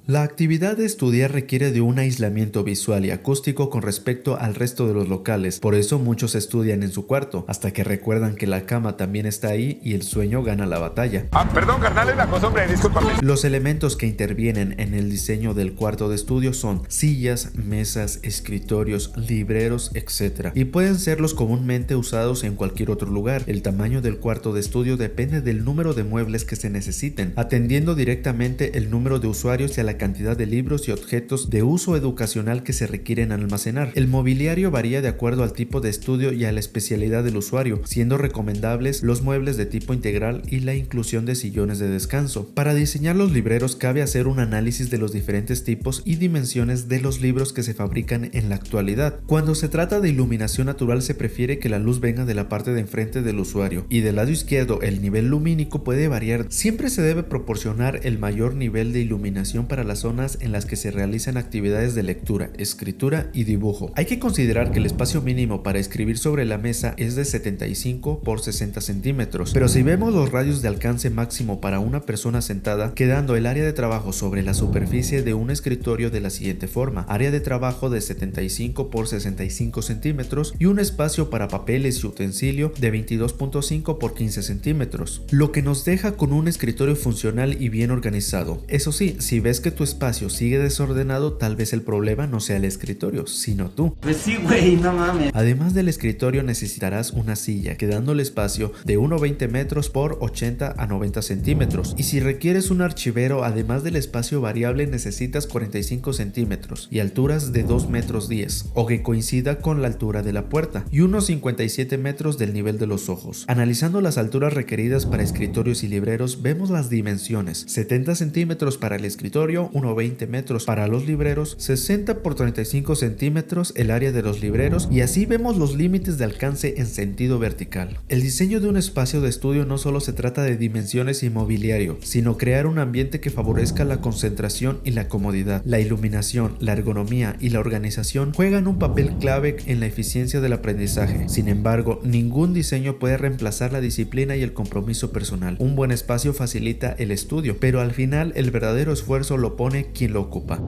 La actividad de estudiar requiere de un aislamiento visual y acústico con respecto al resto de los locales, por eso muchos estudian en su cuarto, hasta que recuerdan que la cama también está ahí y el sueño gana la batalla. Perdón, carnal, es la cosa, hombre, discúlpame. Los elementos que intervienen en el diseño del cuarto de estudio son sillas, mesas, escritorios, libreros, etc. Y pueden ser los comúnmente usados en cualquier otro lugar. El tamaño del cuarto de estudio depende del número de muebles que se necesiten, atendiendo directamente el número de usuarios y a la cantidad de libros y objetos de uso educacional que se requieren almacenar. El mobiliario varía de acuerdo al tipo de estudio y a la especialidad del usuario, siendo recomendables los muebles de tipo integral y la inclusión de sillones de descanso. Para diseñar los libreros cabe hacer un análisis de los diferentes tipos y dimensiones de los libros que se fabrican en la actualidad. Cuando se trata de iluminación natural se prefiere que la luz venga de la parte de enfrente del usuario, y del lado izquierdo el nivel lumínico puede variar. Siempre se debe proporcionar el mayor nivel de iluminación para las zonas en las que se realizan actividades de lectura, escritura y dibujo. Hay que considerar que el espacio mínimo para escribir sobre la mesa es de 75 por 60 centímetros, pero si vemos los radios de alcance máximo para una persona sentada, quedando el área de trabajo sobre la superficie de un escritorio de la siguiente forma: área de trabajo de 75 por 65 centímetros y un espacio para papeles y utensilio de 22.5 por 15 centímetros, lo que nos deja con un escritorio funcional y bien organizado. Eso sí, si ves que tu espacio sigue desordenado, tal vez el problema no sea el escritorio, sino tú. Pues sí, güey, no mames. Además del escritorio necesitarás una silla, quedando el espacio de 1,20 metros por 80 a 90 centímetros. Y si requieres un archivero, además del espacio variable, necesitas 45 centímetros y alturas de 2 metros 10, o que coincida con la altura de la puerta, y unos 57 metros del nivel de los ojos. Analizando las alturas requeridas para escritorios y libreros, vemos las dimensiones: 70 centímetros para el escritorio, 1,20 metros para los libreros, 60 por 35 centímetros el área de los libreros, y así vemos los límites de alcance en sentido vertical. El diseño de un espacio de estudio no solo se trata de dimensiones y mobiliario, sino crear un ambiente que favorezca la concentración y la comodidad. La iluminación, la ergonomía y la organización juegan un papel clave en la eficiencia del aprendizaje. Sin embargo, ningún diseño puede reemplazar la disciplina y el compromiso personal. Un buen espacio facilita el estudio, pero al final el verdadero esfuerzo lo pone quien lo ocupa.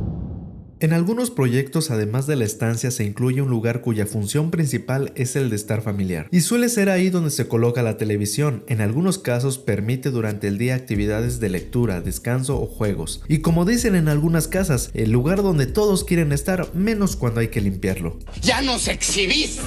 En algunos proyectos, además de la estancia, se incluye un lugar cuya función principal es el de estar familiar. Y suele ser ahí donde se coloca la televisión. En algunos casos permite durante el día actividades de lectura, descanso o juegos. Y como dicen en algunas casas, el lugar donde todos quieren estar, menos cuando hay que limpiarlo. ¡Ya nos exhibiste!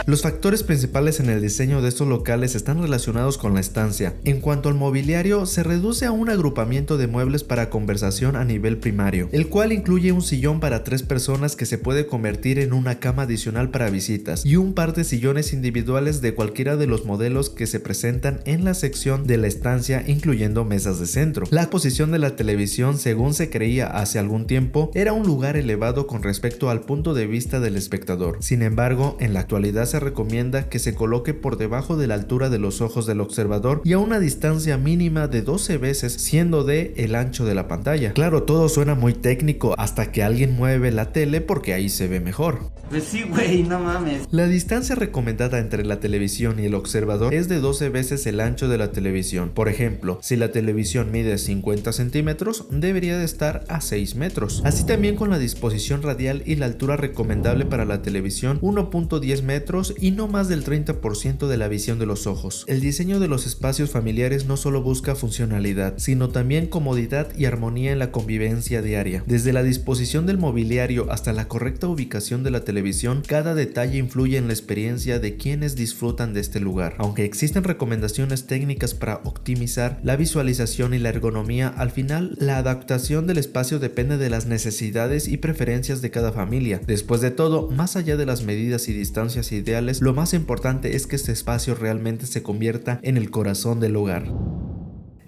Los factores principales en el diseño de estos locales están relacionados con la estancia. En cuanto al mobiliario, se reduce a un agrupamiento de muebles para conversación a nivel primario, el cual incluye un sillón para 3 personas que se puede convertir en una cama adicional para visitas y un par de sillones individuales de cualquiera de los modelos que se presentan en la sección de la estancia, incluyendo mesas de centro. La posición de la televisión, según se creía hace algún tiempo, era un lugar elevado con respecto al punto de vista del espectador. Sin embargo, en la actualidad se recomienda que se coloque por debajo de la altura de los ojos del observador y a una distancia mínima de 12 veces, siendo de el ancho de la pantalla. Claro, todo suena muy técnico hasta que alguien mueve la tele porque ahí se ve mejor. Pues sí, güey, no mames. La distancia recomendada entre la televisión y el observador es de 12 veces el ancho de la televisión. Por ejemplo, si la televisión mide 50 centímetros, debería de estar a 6 metros. Así también con la disposición radial y la altura recomendable para la televisión, 1.10 metros y no más del 30% de la visión de los ojos. El diseño de los espacios familiares no solo busca funcionalidad, sino también comodidad y armonía en la convivencia diaria. Desde la disposición del mobiliario hasta la correcta ubicación de la televisión, cada detalle influye en la experiencia de quienes disfrutan de este lugar. Aunque existen recomendaciones técnicas para optimizar la visualización y la ergonomía, al final la adaptación del espacio depende de las necesidades y preferencias de cada familia. Después de todo, más allá de las medidas y distancias ideales, lo más importante es que este espacio realmente se convierta en el corazón del hogar.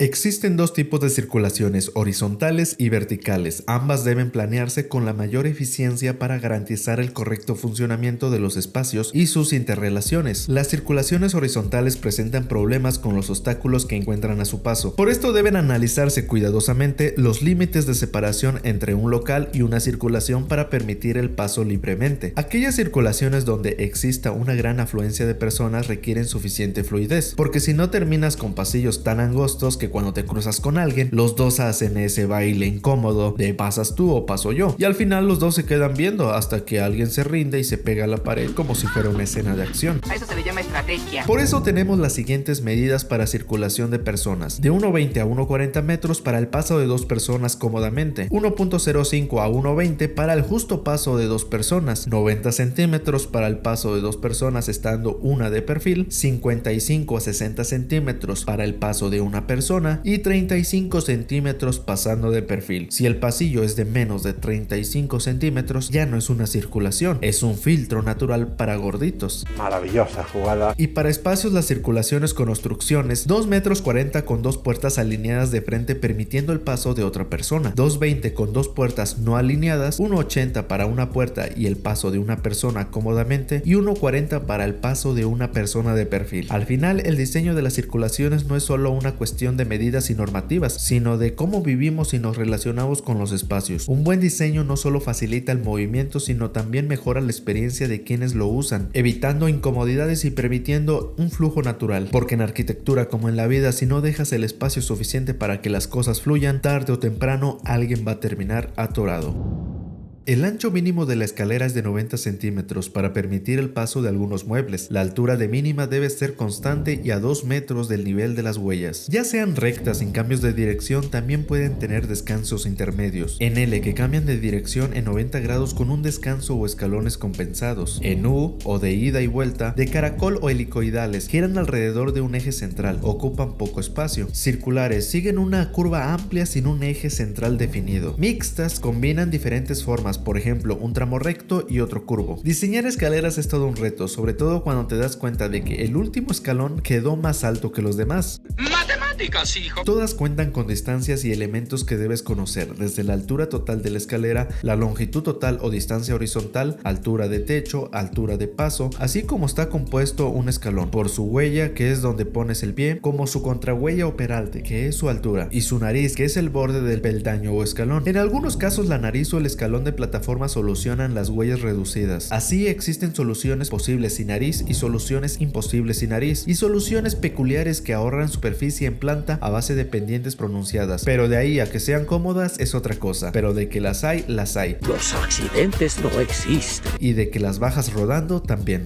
Existen dos tipos de circulaciones, horizontales y verticales. Ambas deben planearse con la mayor eficiencia para garantizar el correcto funcionamiento de los espacios y sus interrelaciones. Las circulaciones horizontales presentan problemas con los obstáculos que encuentran a su paso. Por esto deben analizarse cuidadosamente los límites de separación entre un local y una circulación para permitir el paso libremente. Aquellas circulaciones donde exista una gran afluencia de personas requieren suficiente fluidez, porque si no terminas con pasillos tan angostos que cuando te cruzas con alguien, los dos hacen ese baile incómodo de pasas tú o paso yo, y al final los dos se quedan viendo hasta que alguien se rinde y se pega a la pared como si fuera una escena de acción. A eso se le llama estrategia. Por eso tenemos las siguientes medidas para circulación de personas: de 1.20 a 1.40 metros para el paso de 2 personas cómodamente, 1.05 a 1.20 para el justo paso de 2 personas, 90 centímetros para el paso de 2 personas estando una de perfil, 55 a 60 centímetros para el paso de una persona y 35 centímetros pasando de perfil. Si el pasillo es de menos de 35 centímetros, ya no es una circulación, es un filtro natural para gorditos. Maravillosa jugada. Y para espacios, las circulaciones con obstrucciones: 2 metros 40 con 2 puertas alineadas de frente permitiendo el paso de otra persona, 2.20 con 2 puertas no alineadas, 1.80 para una puerta y el paso de una persona cómodamente y 1.40 para el paso de una persona de perfil. Al final, el diseño de las circulaciones no es solo una cuestión de medidas y normativas, sino de cómo vivimos y nos relacionamos con los espacios. Un buen diseño no solo facilita el movimiento, sino también mejora la experiencia de quienes lo usan, evitando incomodidades y permitiendo un flujo natural. Porque en arquitectura, como en la vida, si no dejas el espacio suficiente para que las cosas fluyan, tarde o temprano alguien va a terminar atorado. El ancho mínimo de la escalera es de 90 centímetros para permitir el paso de algunos muebles. La altura de mínima debe ser constante y a 2 metros del nivel de las huellas. Ya sean rectas sin cambios de dirección, también pueden tener descansos intermedios. En L, que cambian de dirección en 90 grados con un descanso o escalones compensados. En U, o de ida y vuelta, de caracol o helicoidales, giran alrededor de un eje central, ocupan poco espacio. Circulares, siguen una curva amplia sin un eje central definido. Mixtas, combinan diferentes formas, por ejemplo, un tramo recto y otro curvo. Diseñar escaleras es todo un reto, sobre todo cuando te das cuenta de que el último escalón quedó más alto que los demás. Matemáticas, hijo. Todas cuentan con distancias y elementos que debes conocer, desde la altura total de la escalera, la longitud total o distancia horizontal, altura de techo, altura de paso, así como está compuesto un escalón, por su huella, que es donde pones el pie, como su contrahuella o peralte, que es su altura, y su nariz, que es el borde del peldaño o escalón. En algunos casos, la nariz o el escalón de plataforma solucionan las huellas reducidas. Así existen soluciones posibles sin nariz y soluciones imposibles sin nariz, y soluciones peculiares que ahorran superficie en planta a base de pendientes pronunciadas, pero de ahí a que sean cómodas es otra cosa, pero de que las hay, las hay. Los accidentes no existen. Y de que las bajas rodando también.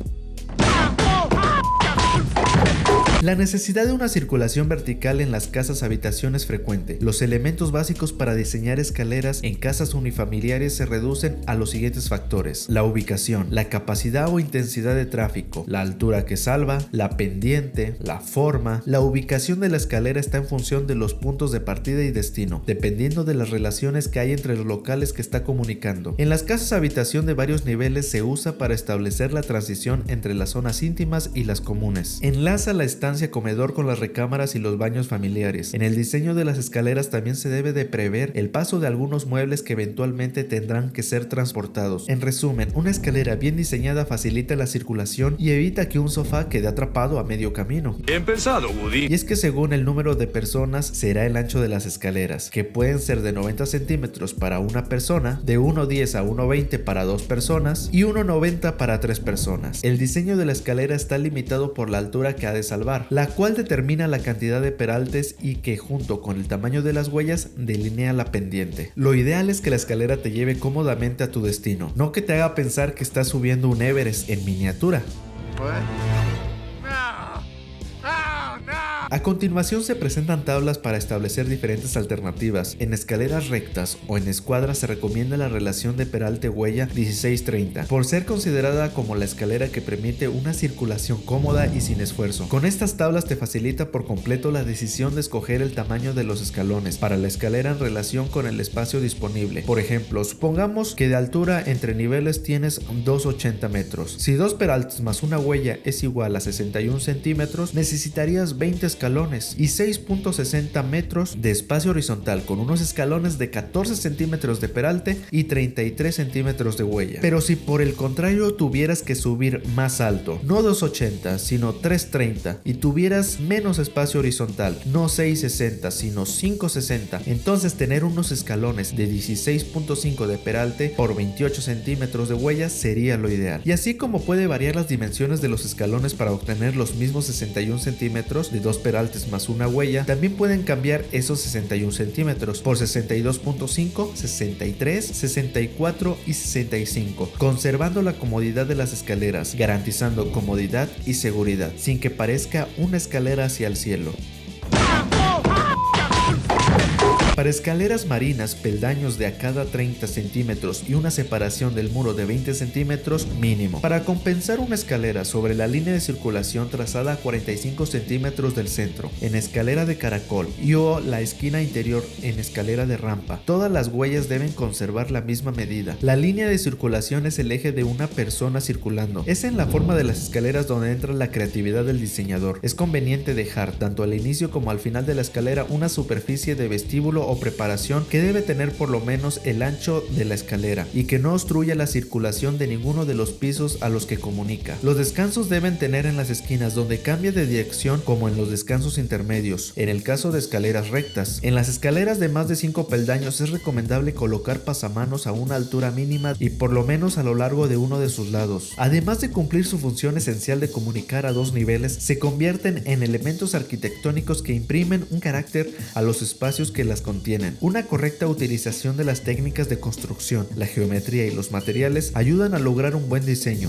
La necesidad de una circulación vertical en las casas habitación es frecuente. Los elementos básicos para diseñar escaleras en casas unifamiliares se reducen a los siguientes factores: la ubicación, la capacidad o intensidad de tráfico, la altura que salva, la pendiente, la forma. La ubicación de la escalera está en función de los puntos de partida y destino, dependiendo de las relaciones que hay entre los locales que está comunicando. En las casas habitación de varios niveles se usa para establecer la transición entre las zonas íntimas y las comunes. Enlaza la estancia comedor con las recámaras y los baños familiares. En el diseño de las escaleras también se debe de prever el paso de algunos muebles que eventualmente tendrán que ser transportados. En resumen, una escalera bien diseñada facilita la circulación y evita que un sofá quede atrapado a medio camino. Bien pensado, Woody. Y es que según el número de personas será el ancho de las escaleras, que pueden ser de 90 centímetros para una persona, de 1,10 a 1,20 para 2 personas y 1,90 para 3 personas. El diseño de la escalera está limitado por la altura que ha de salvar, la cual determina la cantidad de peraltes y que, junto con el tamaño de las huellas, delinea la pendiente. Lo ideal es que la escalera te lleve cómodamente a tu destino, no que te haga pensar que estás subiendo un Everest en miniatura. A continuación se presentan tablas para establecer diferentes alternativas. En escaleras rectas o en escuadras se recomienda la relación de peralte-huella 16:30, por ser considerada como la escalera que permite una circulación cómoda y sin esfuerzo. Con estas tablas te facilita por completo la decisión de escoger el tamaño de los escalones para la escalera en relación con el espacio disponible. Por ejemplo, supongamos que de altura entre niveles tienes 2,80 metros. Si 2 peraltes más una huella es igual a 61 centímetros, necesitarías 20 escalones y 6,60 metros de espacio horizontal, con unos escalones de 14 centímetros de peralte y 33 centímetros de huella. Pero si por el contrario tuvieras que subir más alto, no 2,80 sino 3,30, y tuvieras menos espacio horizontal, no 6,60 sino 5,60, entonces tener unos escalones de 16,5 de peralte por 28 centímetros de huella sería lo ideal. Y así como puede variar las dimensiones de los escalones para obtener los mismos 61 centímetros de 2 peraltes más una huella, también pueden cambiar esos 61 centímetros por 62,5, 63, 64 y 65, conservando la comodidad de las escaleras, garantizando comodidad y seguridad, sin que parezca una escalera hacia el cielo. Para escaleras marinas, peldaños de a cada 30 centímetros y una separación del muro de 20 centímetros mínimo. Para compensar una escalera sobre la línea de circulación trazada a 45 centímetros del centro, en escalera de caracol y o la esquina interior en escalera de rampa, todas las huellas deben conservar la misma medida. La línea de circulación es el eje de una persona circulando. Es en la forma de las escaleras donde entra la creatividad del diseñador. Es conveniente dejar, tanto al inicio como al final de la escalera, una superficie de vestíbulo o preparación que debe tener por lo menos el ancho de la escalera y que no obstruya la circulación de ninguno de los pisos a los que comunica. Los descansos deben tener en las esquinas donde cambia de dirección, como en los descansos intermedios, en el caso de escaleras rectas. En las escaleras de más de 5 peldaños es recomendable colocar pasamanos a una altura mínima y por lo menos a lo largo de uno de sus lados. Además de cumplir su función esencial de comunicar a 2 niveles, se convierten en elementos arquitectónicos que imprimen un carácter a los espacios que las contienen. Una correcta utilización de las técnicas de construcción, la geometría y los materiales ayudan a lograr un buen diseño.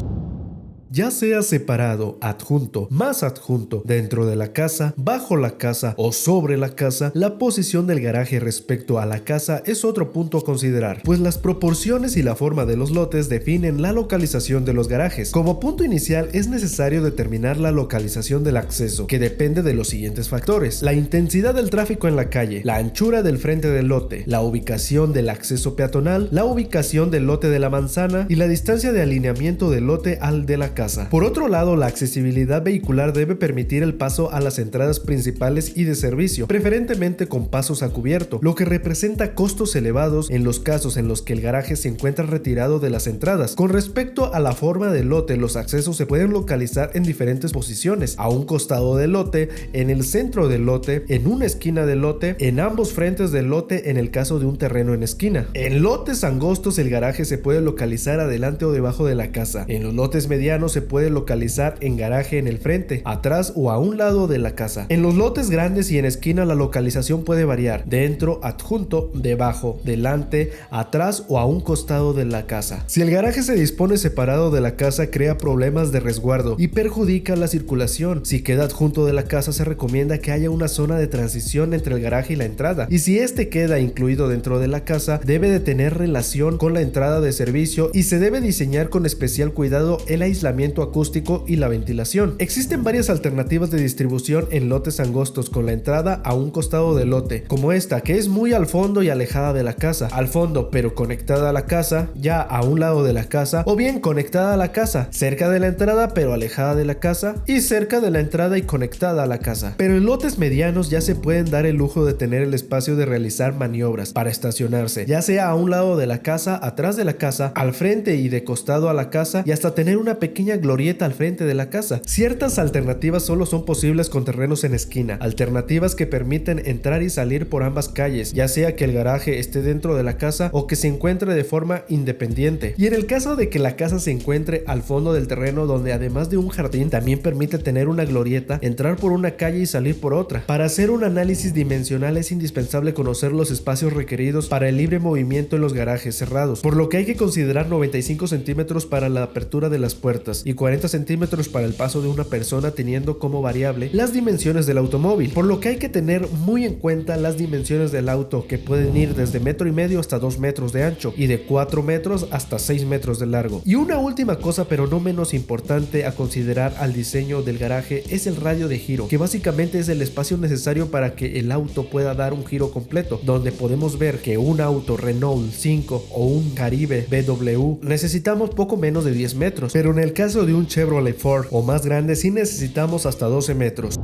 Ya sea separado, adjunto, más adjunto, dentro de la casa, bajo la casa o sobre la casa, la posición del garaje respecto a la casa es otro punto a considerar, pues las proporciones y la forma de los lotes definen la localización de los garajes. Como punto inicial es necesario determinar la localización del acceso, que depende de los siguientes factores: la intensidad del tráfico en la calle, la anchura del frente del lote, la ubicación del acceso peatonal, la ubicación del lote de la manzana y la distancia de alineamiento del lote al de la casa. Por otro lado, la accesibilidad vehicular debe permitir el paso a las entradas principales y de servicio, preferentemente con pasos a cubierto, lo que representa costos elevados en los casos en los que el garaje se encuentra retirado de las entradas. Con respecto a la forma del lote, los accesos se pueden localizar en diferentes posiciones: a un costado del lote, en el centro del lote, en una esquina del lote, en ambos frentes del lote en el caso de un terreno en esquina. En lotes angostos el garaje se puede localizar adelante o debajo de la casa. En los lotes medianos se puede localizar en garaje en el frente, atrás o a un lado de la casa. En los lotes grandes y en esquina la localización puede variar: dentro, adjunto, debajo, delante, atrás o a un costado de la casa. Si el garaje se dispone separado de la casa, crea problemas de resguardo y perjudica la circulación. Si queda adjunto de la casa, se recomienda que haya una zona de transición entre el garaje y la entrada, y si este queda incluido dentro de la casa, debe de tener relación con la entrada de servicio y se debe diseñar con especial cuidado el aislamiento acústico y la ventilación. Existen varias alternativas de distribución en lotes angostos con la entrada a un costado del lote, como esta, que es muy al fondo y alejada de la casa, al fondo pero conectada a la casa, ya a un lado de la casa, o bien conectada a la casa, cerca de la entrada pero alejada de la casa, y cerca de la entrada y conectada a la casa. Pero en lotes medianos ya se pueden dar el lujo de tener el espacio de realizar maniobras para estacionarse, ya sea a un lado de la casa, atrás de la casa, al frente y de costado a la casa, y hasta tener una pequeña glorieta al frente de la casa. Ciertas alternativas solo son posibles con terrenos en esquina, alternativas que permiten entrar y salir por ambas calles, ya sea que el garaje esté dentro de la casa o que se encuentre de forma independiente. Y en el caso de que la casa se encuentre al fondo del terreno, donde además de un jardín también permite tener una glorieta, entrar por una calle y salir por otra. Para hacer un análisis dimensional es indispensable conocer los espacios requeridos para el libre movimiento en los garajes cerrados, por lo que hay que considerar 95 centímetros para la apertura de las puertas y 40 centímetros para el paso de una persona, teniendo como variable las dimensiones del automóvil, por lo que hay que tener muy en cuenta las dimensiones del auto, que pueden ir desde 1,5 metros hasta 2 metros de ancho y de 4 metros hasta 6 metros de largo. Y una última cosa, pero no menos importante a considerar al diseño del garaje, es el radio de giro, que básicamente es el espacio necesario para que el auto pueda dar un giro completo, donde podemos ver que un auto Renault 5 o un Caribe BW necesitamos poco menos de 10 metros, pero en el caso de un Chevrolet Ford o más grande sí necesitamos hasta 12 metros.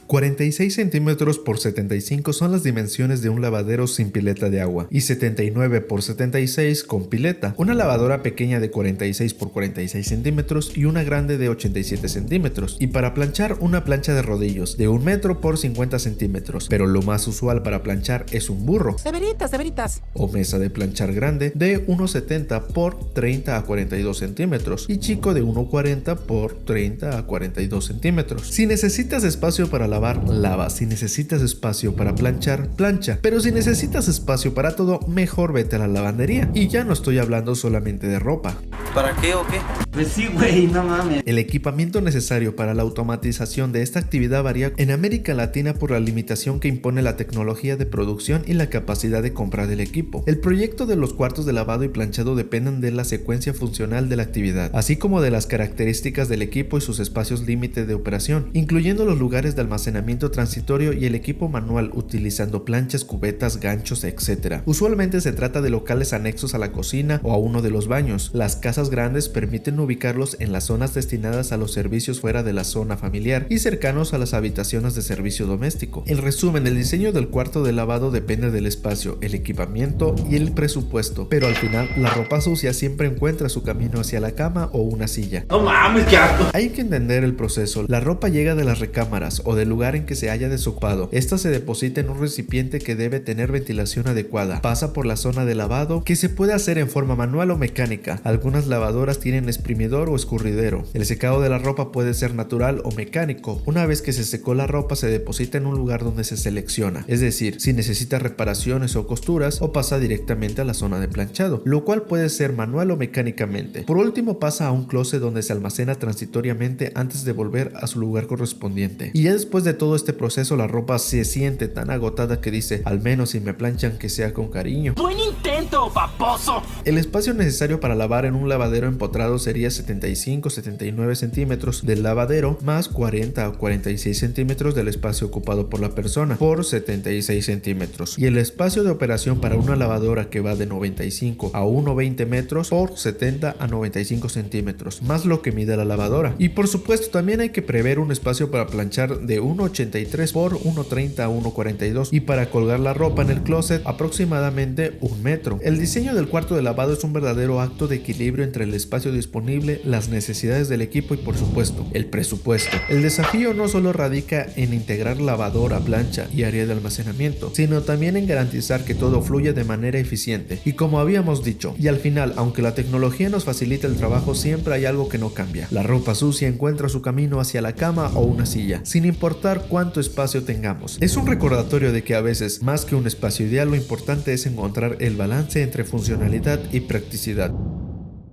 46 centímetros por 75 son las dimensiones de un lavadero sin pileta de agua y 79 por 76 con pileta. Una lavadora pequeña de 46 por 46 centímetros y una grande de 87 centímetros. Y para planchar, una plancha de rodillos de 1 metro por 50 centímetros, pero lo más usual para planchar es un burro. De veritas. O mesa de planchar grande de 1,70 por 30 a 42 centímetros y chico de 1,40 por 30 a 42 centímetros. Si necesitas espacio para lavar, lava. Si necesitas espacio para planchar, plancha. Pero si necesitas espacio para todo, mejor vete a la lavandería. Y ya no estoy hablando solamente de ropa. ¿Para qué o qué? Pues sí, güey, no mames. El equipamiento necesario para la automatización de esta actividad varía en América Latina por la limitación que impone la tecnología de producción y la capacidad de compra del equipo. El proyecto de los cuartos de lavado y planchado dependen de la secuencia funcional de la actividad, así como de las características del equipo y sus espacios límite de operación, incluyendo los lugares de almacenamiento transitorio y el equipo manual, utilizando planchas, cubetas, ganchos, etc. Usualmente se trata de locales anexos a la cocina o a uno de los baños. Las casas grandes permiten ubicarlos en las zonas destinadas a los servicios fuera de la zona familiar y cercanos a las habitaciones de servicio doméstico. En resumen, el diseño del cuarto de lavado depende del espacio, el equipamiento y el presupuesto, pero al final la ropa sucia siempre encuentra su camino hacia la cama o una silla. No mames, qué asco. Hay que entender el proceso. La ropa llega de las recámaras o del lugar en que se haya desocupado. Esta se deposita en un recipiente que debe tener ventilación adecuada. Pasa por la zona de lavado, que se puede hacer en forma manual o mecánica. Algunas lavadoras tienen exprimidor o escurridero. El secado de la ropa puede ser natural o mecánico. Una vez que se secó la ropa, se deposita en un lugar donde se selecciona, es decir, si necesita reparaciones o costuras, o pasa directamente a la zona de planchado, lo cual puede ser manual o mecánicamente. Por último, pasa a un closet donde se almacena transitoriamente antes de volver a su lugar correspondiente. Y ya después de todo este proceso, la ropa se siente tan agotada que dice: al menos si me planchan, que sea con cariño. ¡Buen intento, paposo! El espacio necesario para lavar en un lavadero empotrado sería 75-79 centímetros del lavadero más 40 o 46 centímetros del espacio ocupado por la persona por 76 centímetros, y el espacio de operación para una lavadora que va de 95 a 1,20 metros por 70 a 95 centímetros más lo que mide la lavadora. Y por supuesto también hay que prever un espacio para planchar de 1,83 por 1,30 a 1,42, y para colgar la ropa en el closet aproximadamente 1 metro. El diseño del cuarto de lavado es un verdadero acto de equilibrio entre el espacio disponible, las necesidades del equipo y, por supuesto, el presupuesto. El desafío no solo radica en integrar lavadora, plancha y área de almacenamiento, sino también en garantizar que todo fluya de manera eficiente. Y como habíamos dicho, y al final, aunque la tecnología nos facilita el trabajo, siempre hay algo que no cambia. La ropa sucia encuentra su camino hacia la cama o una silla, sin importar cuánto espacio tengamos. Es un recordatorio de que a veces, más que un espacio ideal, lo importante es encontrar el balance entre funcionalidad y practicidad.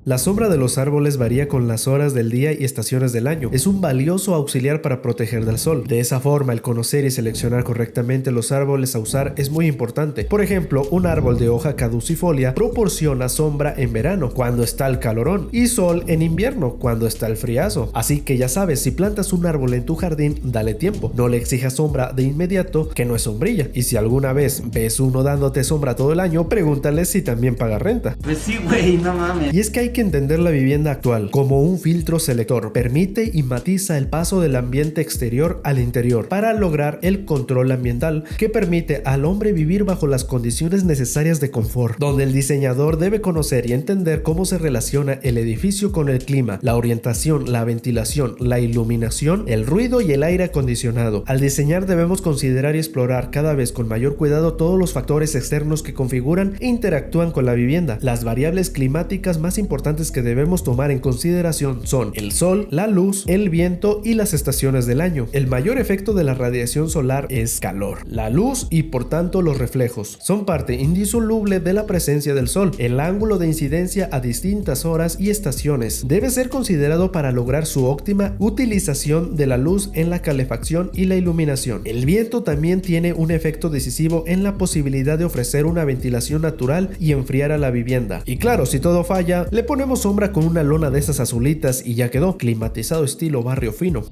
La sombra de los árboles varía con las horas del día y estaciones del año. Es un valioso auxiliar para proteger del sol. De esa forma, el conocer y seleccionar correctamente los árboles a usar es muy importante. Por ejemplo, un árbol de hoja caducifolia proporciona sombra en verano, cuando está el calorón, y sol en invierno, cuando está el friazo. Así que ya sabes, si plantas un árbol en tu jardín, dale tiempo. No le exijas sombra de inmediato, que no es sombrilla. Y si alguna vez ves uno dándote sombra todo el año, pregúntale si también paga renta. Pues sí, güey, no mames. Y es que hay que entender la vivienda actual como un filtro selector. Permite y matiza el paso del ambiente exterior al interior para lograr el control ambiental que permite al hombre vivir bajo las condiciones necesarias de confort, donde el diseñador debe conocer y entender cómo se relaciona el edificio con el clima, la orientación, la ventilación, la iluminación, el ruido y el aire acondicionado. Al diseñar debemos considerar y explorar cada vez con mayor cuidado todos los factores externos que configuran e interactúan con la vivienda. Las variables climáticas más importantes que debemos tomar en consideración son el sol, la luz, el viento y las estaciones del año. El mayor efecto de la radiación solar es calor. La luz y por tanto los reflejos son parte indisoluble de la presencia del sol. El ángulo de incidencia a distintas horas y estaciones debe ser considerado para lograr su óptima utilización de la luz en la calefacción y la iluminación. El viento también tiene un efecto decisivo en la posibilidad de ofrecer una ventilación natural y enfriar a la vivienda. Y claro, si todo falla, le ponemos sombra con una lona de esas azulitas y ya quedó, climatizado estilo barrio fino.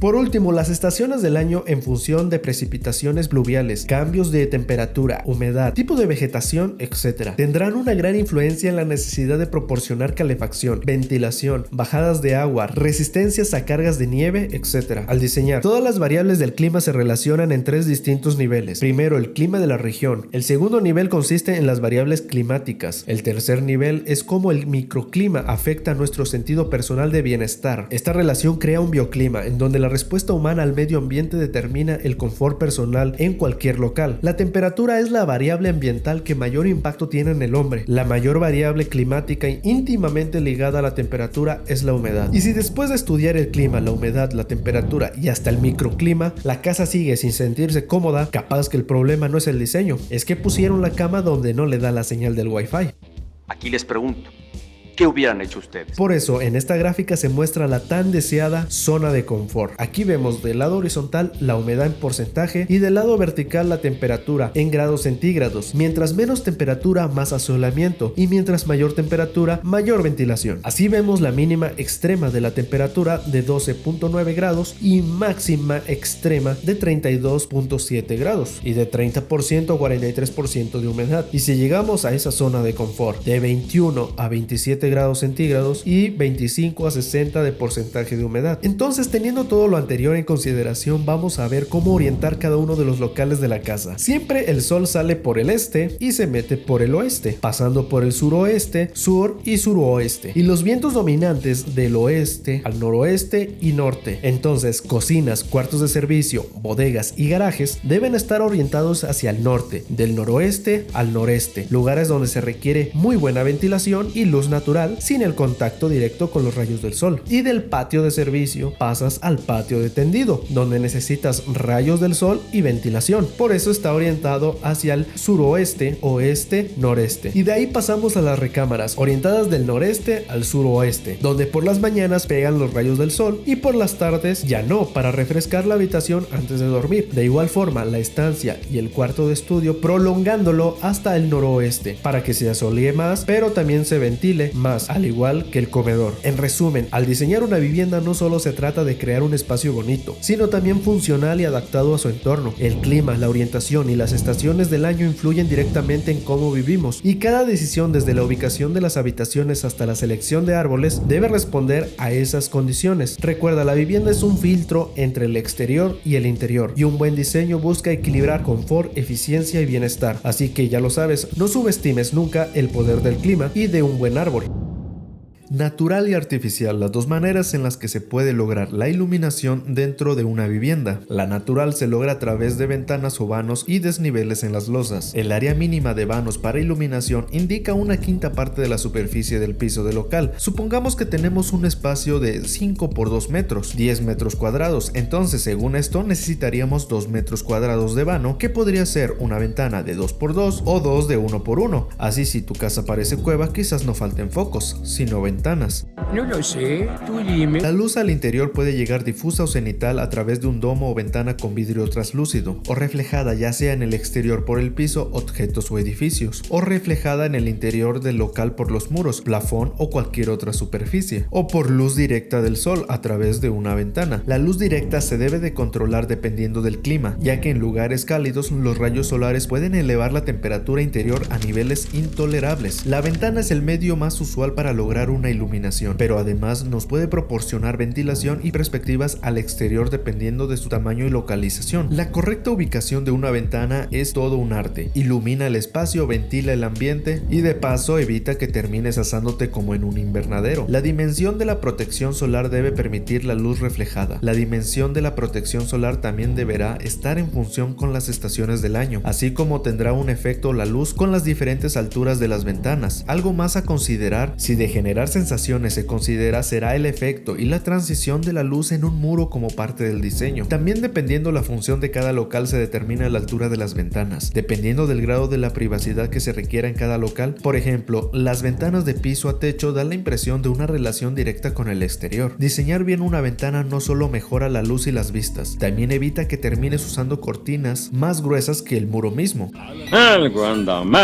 Por último, las estaciones del año en función de precipitaciones pluviales, cambios de temperatura, humedad, tipo de vegetación, etc. tendrán una gran influencia en la necesidad de proporcionar calefacción, ventilación, bajadas de agua, resistencias a cargas de nieve, etc. Al diseñar, todas las variables del clima se relacionan en tres distintos niveles. Primero, el clima de la región. El segundo nivel consiste en las variables climáticas. El tercer nivel es cómo el microclima afecta a nuestro sentido personal de bienestar. Esta relación crea un bioclima en donde la respuesta humana al medio ambiente determina el confort personal en cualquier local. La temperatura es la variable ambiental que mayor impacto tiene en el hombre. La mayor variable climática íntimamente ligada a la temperatura es la humedad. Y si después de estudiar el clima, la humedad, la temperatura y hasta el microclima, la casa sigue sin sentirse cómoda, capaz que el problema no es el diseño, es que pusieron la cama donde no le da la señal del Wi-Fi. Aquí les pregunto, ¿qué hubieran hecho ustedes? Por eso, en esta gráfica se muestra la tan deseada zona de confort. Aquí vemos del lado horizontal la humedad en porcentaje y del lado vertical la temperatura en grados centígrados. Mientras menos temperatura, más asolamiento, y mientras mayor temperatura, mayor ventilación. Así vemos la mínima extrema de la temperatura de 12.9 grados y máxima extrema de 32.7 grados y de 30% a 43% de humedad. Y si llegamos a esa zona de confort de 21 a 27 grados centígrados y 25 a 60 de porcentaje de humedad. Entonces, teniendo todo lo anterior en consideración, vamos a ver cómo orientar cada uno de los locales de la casa. Siempre el sol sale por el este y se mete por el oeste, pasando por el suroeste, sur y suroeste, y los vientos dominantes del oeste al noroeste y norte. Entonces, cocinas, cuartos de servicio, bodegas y garajes deben estar orientados hacia el norte, del noroeste al noreste, lugares donde se requiere muy buena ventilación y luz natural sin el contacto directo con los rayos del sol. Y del patio de servicio pasas al patio de tendido, donde necesitas rayos del sol y ventilación. Por eso está orientado hacia el suroeste, oeste, noreste. Y de ahí pasamos a las recámaras, orientadas del noreste al suroeste, donde por las mañanas pegan los rayos del sol y por las tardes ya no, para refrescar la habitación antes de dormir. De igual forma, la estancia y el cuarto de estudio prolongándolo hasta el noroeste, para que se asolee más, pero también se ventile más más, al igual que el comedor. En resumen, al diseñar una vivienda no solo se trata de crear un espacio bonito, sino también funcional y adaptado a su entorno. El clima, la orientación y las estaciones del año influyen directamente en cómo vivimos, y cada decisión, desde la ubicación de las habitaciones hasta la selección de árboles, debe responder a esas condiciones. Recuerda, la vivienda es un filtro entre el exterior y el interior, y un buen diseño busca equilibrar confort, eficiencia y bienestar. Así que ya lo sabes, no subestimes nunca el poder del clima y de un buen árbol. Natural y artificial, las dos maneras en las que se puede lograr la iluminación dentro de una vivienda. La natural se logra a través de ventanas o vanos y desniveles en las losas. El área mínima de vanos para iluminación indica una quinta parte de la superficie del piso del local. Supongamos que tenemos un espacio de 5 por 2 metros, 10 metros cuadrados. Entonces, según esto, necesitaríamos 2 metros cuadrados de vano, que podría ser una ventana de 2 por 2 o 2 de 1 por 1. Así, si tu casa parece cueva, quizás no falten focos, sino ventanas. No lo sé, tú dime. La luz al interior puede llegar difusa o cenital a través de un domo o ventana con vidrio translúcido, o reflejada ya sea en el exterior por el piso, objetos o edificios, o reflejada en el interior del local por los muros, plafón o cualquier otra superficie, o por luz directa del sol a través de una ventana. La luz directa se debe de controlar dependiendo del clima, ya que en lugares cálidos los rayos solares pueden elevar la temperatura interior a niveles intolerables. La ventana es el medio más usual para lograr una iluminación, pero además nos puede proporcionar ventilación y perspectivas al exterior dependiendo de su tamaño y localización. La correcta ubicación de una ventana es todo un arte. Ilumina el espacio, ventila el ambiente y de paso evita que termines asándote como en un invernadero. La dimensión de la protección solar debe permitir la luz reflejada. La dimensión de la protección solar también deberá estar en función con las estaciones del año, así como tendrá un efecto la luz con las diferentes alturas de las ventanas. Algo más a considerar, si de generar sensaciones se considera, será el efecto y la transición de la luz en un muro como parte del diseño. También, dependiendo la función de cada local, se determina la altura de las ventanas, dependiendo del grado de la privacidad que se requiera en cada local. Por ejemplo, las ventanas de piso a techo dan la impresión de una relación directa con el exterior. Diseñar bien una ventana no solo mejora la luz y las vistas, también evita que termines usando cortinas más gruesas que el muro mismo.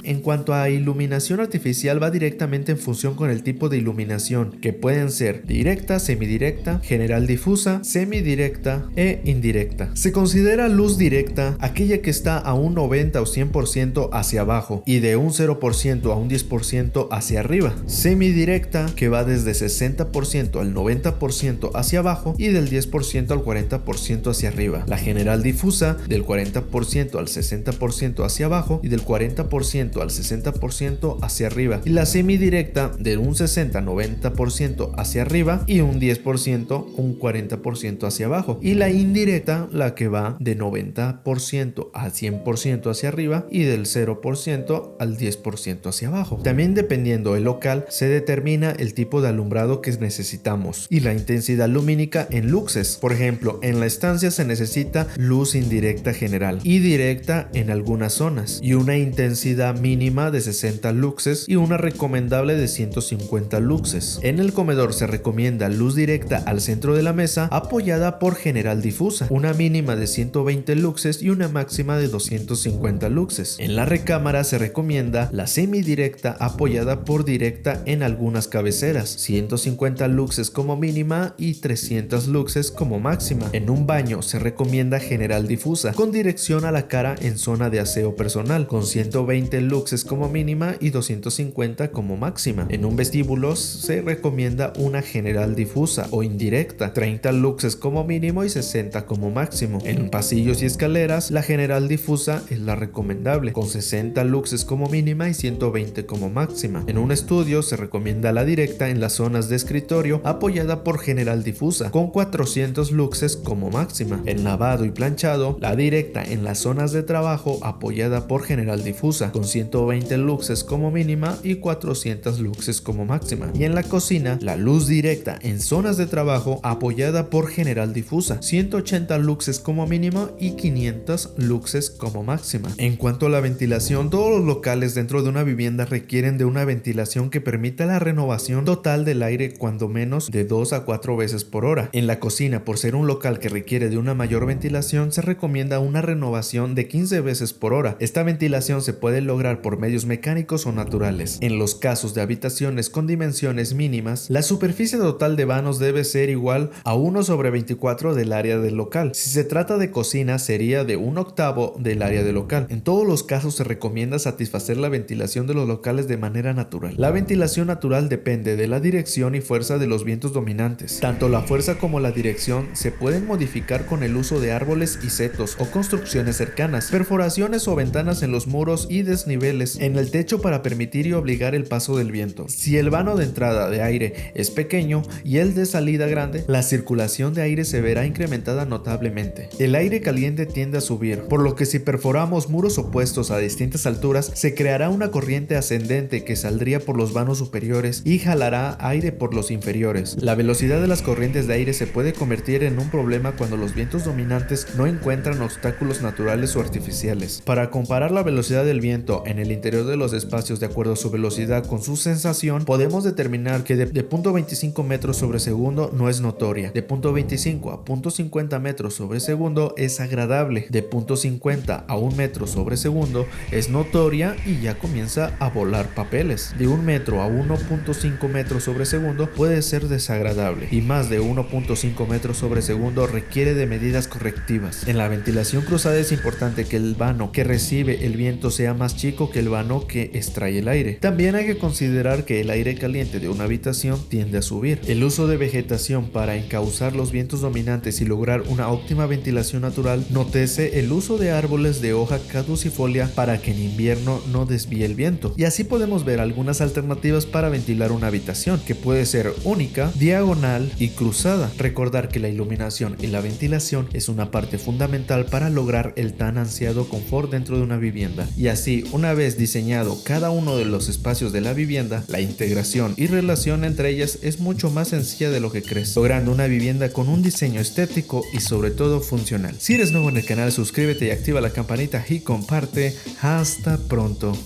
En cuanto a iluminación artificial, va directamente en función con el tipo de iluminación, que pueden ser directa, semidirecta, general difusa, semidirecta e indirecta. Se considera luz directa aquella que está a un 90 o 100% hacia abajo y de un 0% a un 10% hacia arriba. Semidirecta, que va desde 60% al 90% hacia abajo y del 10% al 40% hacia arriba. La general difusa, del 40% al 60% hacia abajo y del 40% al 60% hacia arriba. Y la semidirecta, de un 60-90% hacia arriba y un 10%, un 40% hacia abajo. Y la indirecta, la que va de 90% a 100% hacia arriba y del 0% al 10% hacia abajo. También, dependiendo del local, se determina el tipo de alumbrado que necesitamos y la intensidad lumínica en luxes. Por ejemplo, en la estancia se necesita luz indirecta general y directa en algunas zonas, y una intensidad mínima de 60 luxes y una recomendable de 150 luxes. En el comedor se recomienda luz directa al centro de la mesa, apoyada por general difusa, una mínima de 120 luxes y una máxima de 250 luxes. En la recámara se recomienda la semidirecta, apoyada por directa en algunas cabeceras, 150 luxes como mínima y 300 luxes como máxima. En un baño se recomienda general difusa, con dirección a la cara en zona de aseo personal, con 120 luxes como mínima y 250 como máxima. En un vestíbulo se recomienda una general difusa o indirecta, 30 luxes como mínimo y 60 como máximo. En pasillos y escaleras, la general difusa es la recomendable, con 60 luxes como mínima y 120 como máxima. En un estudio se recomienda la directa en las zonas de escritorio, apoyada por general difusa, con 400 luxes como máxima. En lavado y planchado, la directa en las zonas de trabajo, apoyada por general difusa, con 120 luxes como mínima y 400 luxes como máxima. Y en la cocina, la luz directa en zonas de trabajo, apoyada por general difusa, 180 luxes como mínima y 500 luxes como máxima. En cuanto a la ventilación, todos los locales dentro de una vivienda requieren de una ventilación que permita la renovación total del aire cuando menos de 2 a 4 veces por hora. En la cocina, por ser un local que requiere de una mayor ventilación, se recomienda una renovación de 15 veces por hora. Esta ventilación se puede lograr por medios mecánicos o naturales. En los casos de habitaciones con dimensiones dimensiones mínimas, la superficie total de vanos debe ser igual a 1/24 del área del local. Si se trata de cocina, sería de 1/8 del área del local. En todos los casos se recomienda satisfacer la ventilación de los locales de manera natural. La ventilación natural depende de la dirección y fuerza de los vientos dominantes. Tanto la fuerza como la dirección se pueden modificar con el uso de árboles y setos o construcciones cercanas, perforaciones o ventanas en los muros y desniveles en el techo para permitir y obligar el paso del viento. Si el vano de entrada de aire es pequeño y el de salida grande, la circulación de aire se verá incrementada notablemente. El aire caliente tiende a subir, por lo que si perforamos muros opuestos a distintas alturas, se creará una corriente ascendente que saldría por los vanos superiores y jalará aire por los inferiores. La velocidad de las corrientes de aire se puede convertir en un problema cuando los vientos dominantes no encuentran obstáculos naturales o artificiales. Para comparar la velocidad del viento en el interior de los espacios de acuerdo a su velocidad con su sensación, podemos determinar que de 0.25 metros sobre segundo no es notoria, de 0.25 a 0.50 metros sobre segundo es agradable, de 0.50 a 1 metro sobre segundo es notoria y ya comienza a volar papeles. De 1 metro a 1.5 metros sobre segundo puede ser desagradable y más de 1.5 metros sobre segundo requiere de medidas correctivas. En la ventilación cruzada es importante que el vano que recibe el viento sea más chico que el vano que extrae el aire. También hay que considerar que el aire caliente de una habitación tiende a subir. El uso de vegetación para encauzar los vientos dominantes y lograr una óptima ventilación natural, nótese el uso de árboles de hoja caducifolia para que en invierno no desvíe el viento. Y así podemos ver algunas alternativas para ventilar una habitación, que puede ser única, diagonal y cruzada. Recordar que la iluminación y la ventilación es una parte fundamental para lograr el tan ansiado confort dentro de una vivienda. Y así, una vez diseñado cada uno de los espacios de la vivienda, la integración y relación entre ellas es mucho más sencilla de lo que crees, logrando una vivienda con un diseño estético y sobre todo funcional. Si eres nuevo en el canal, suscríbete y activa la campanita y comparte. Hasta pronto.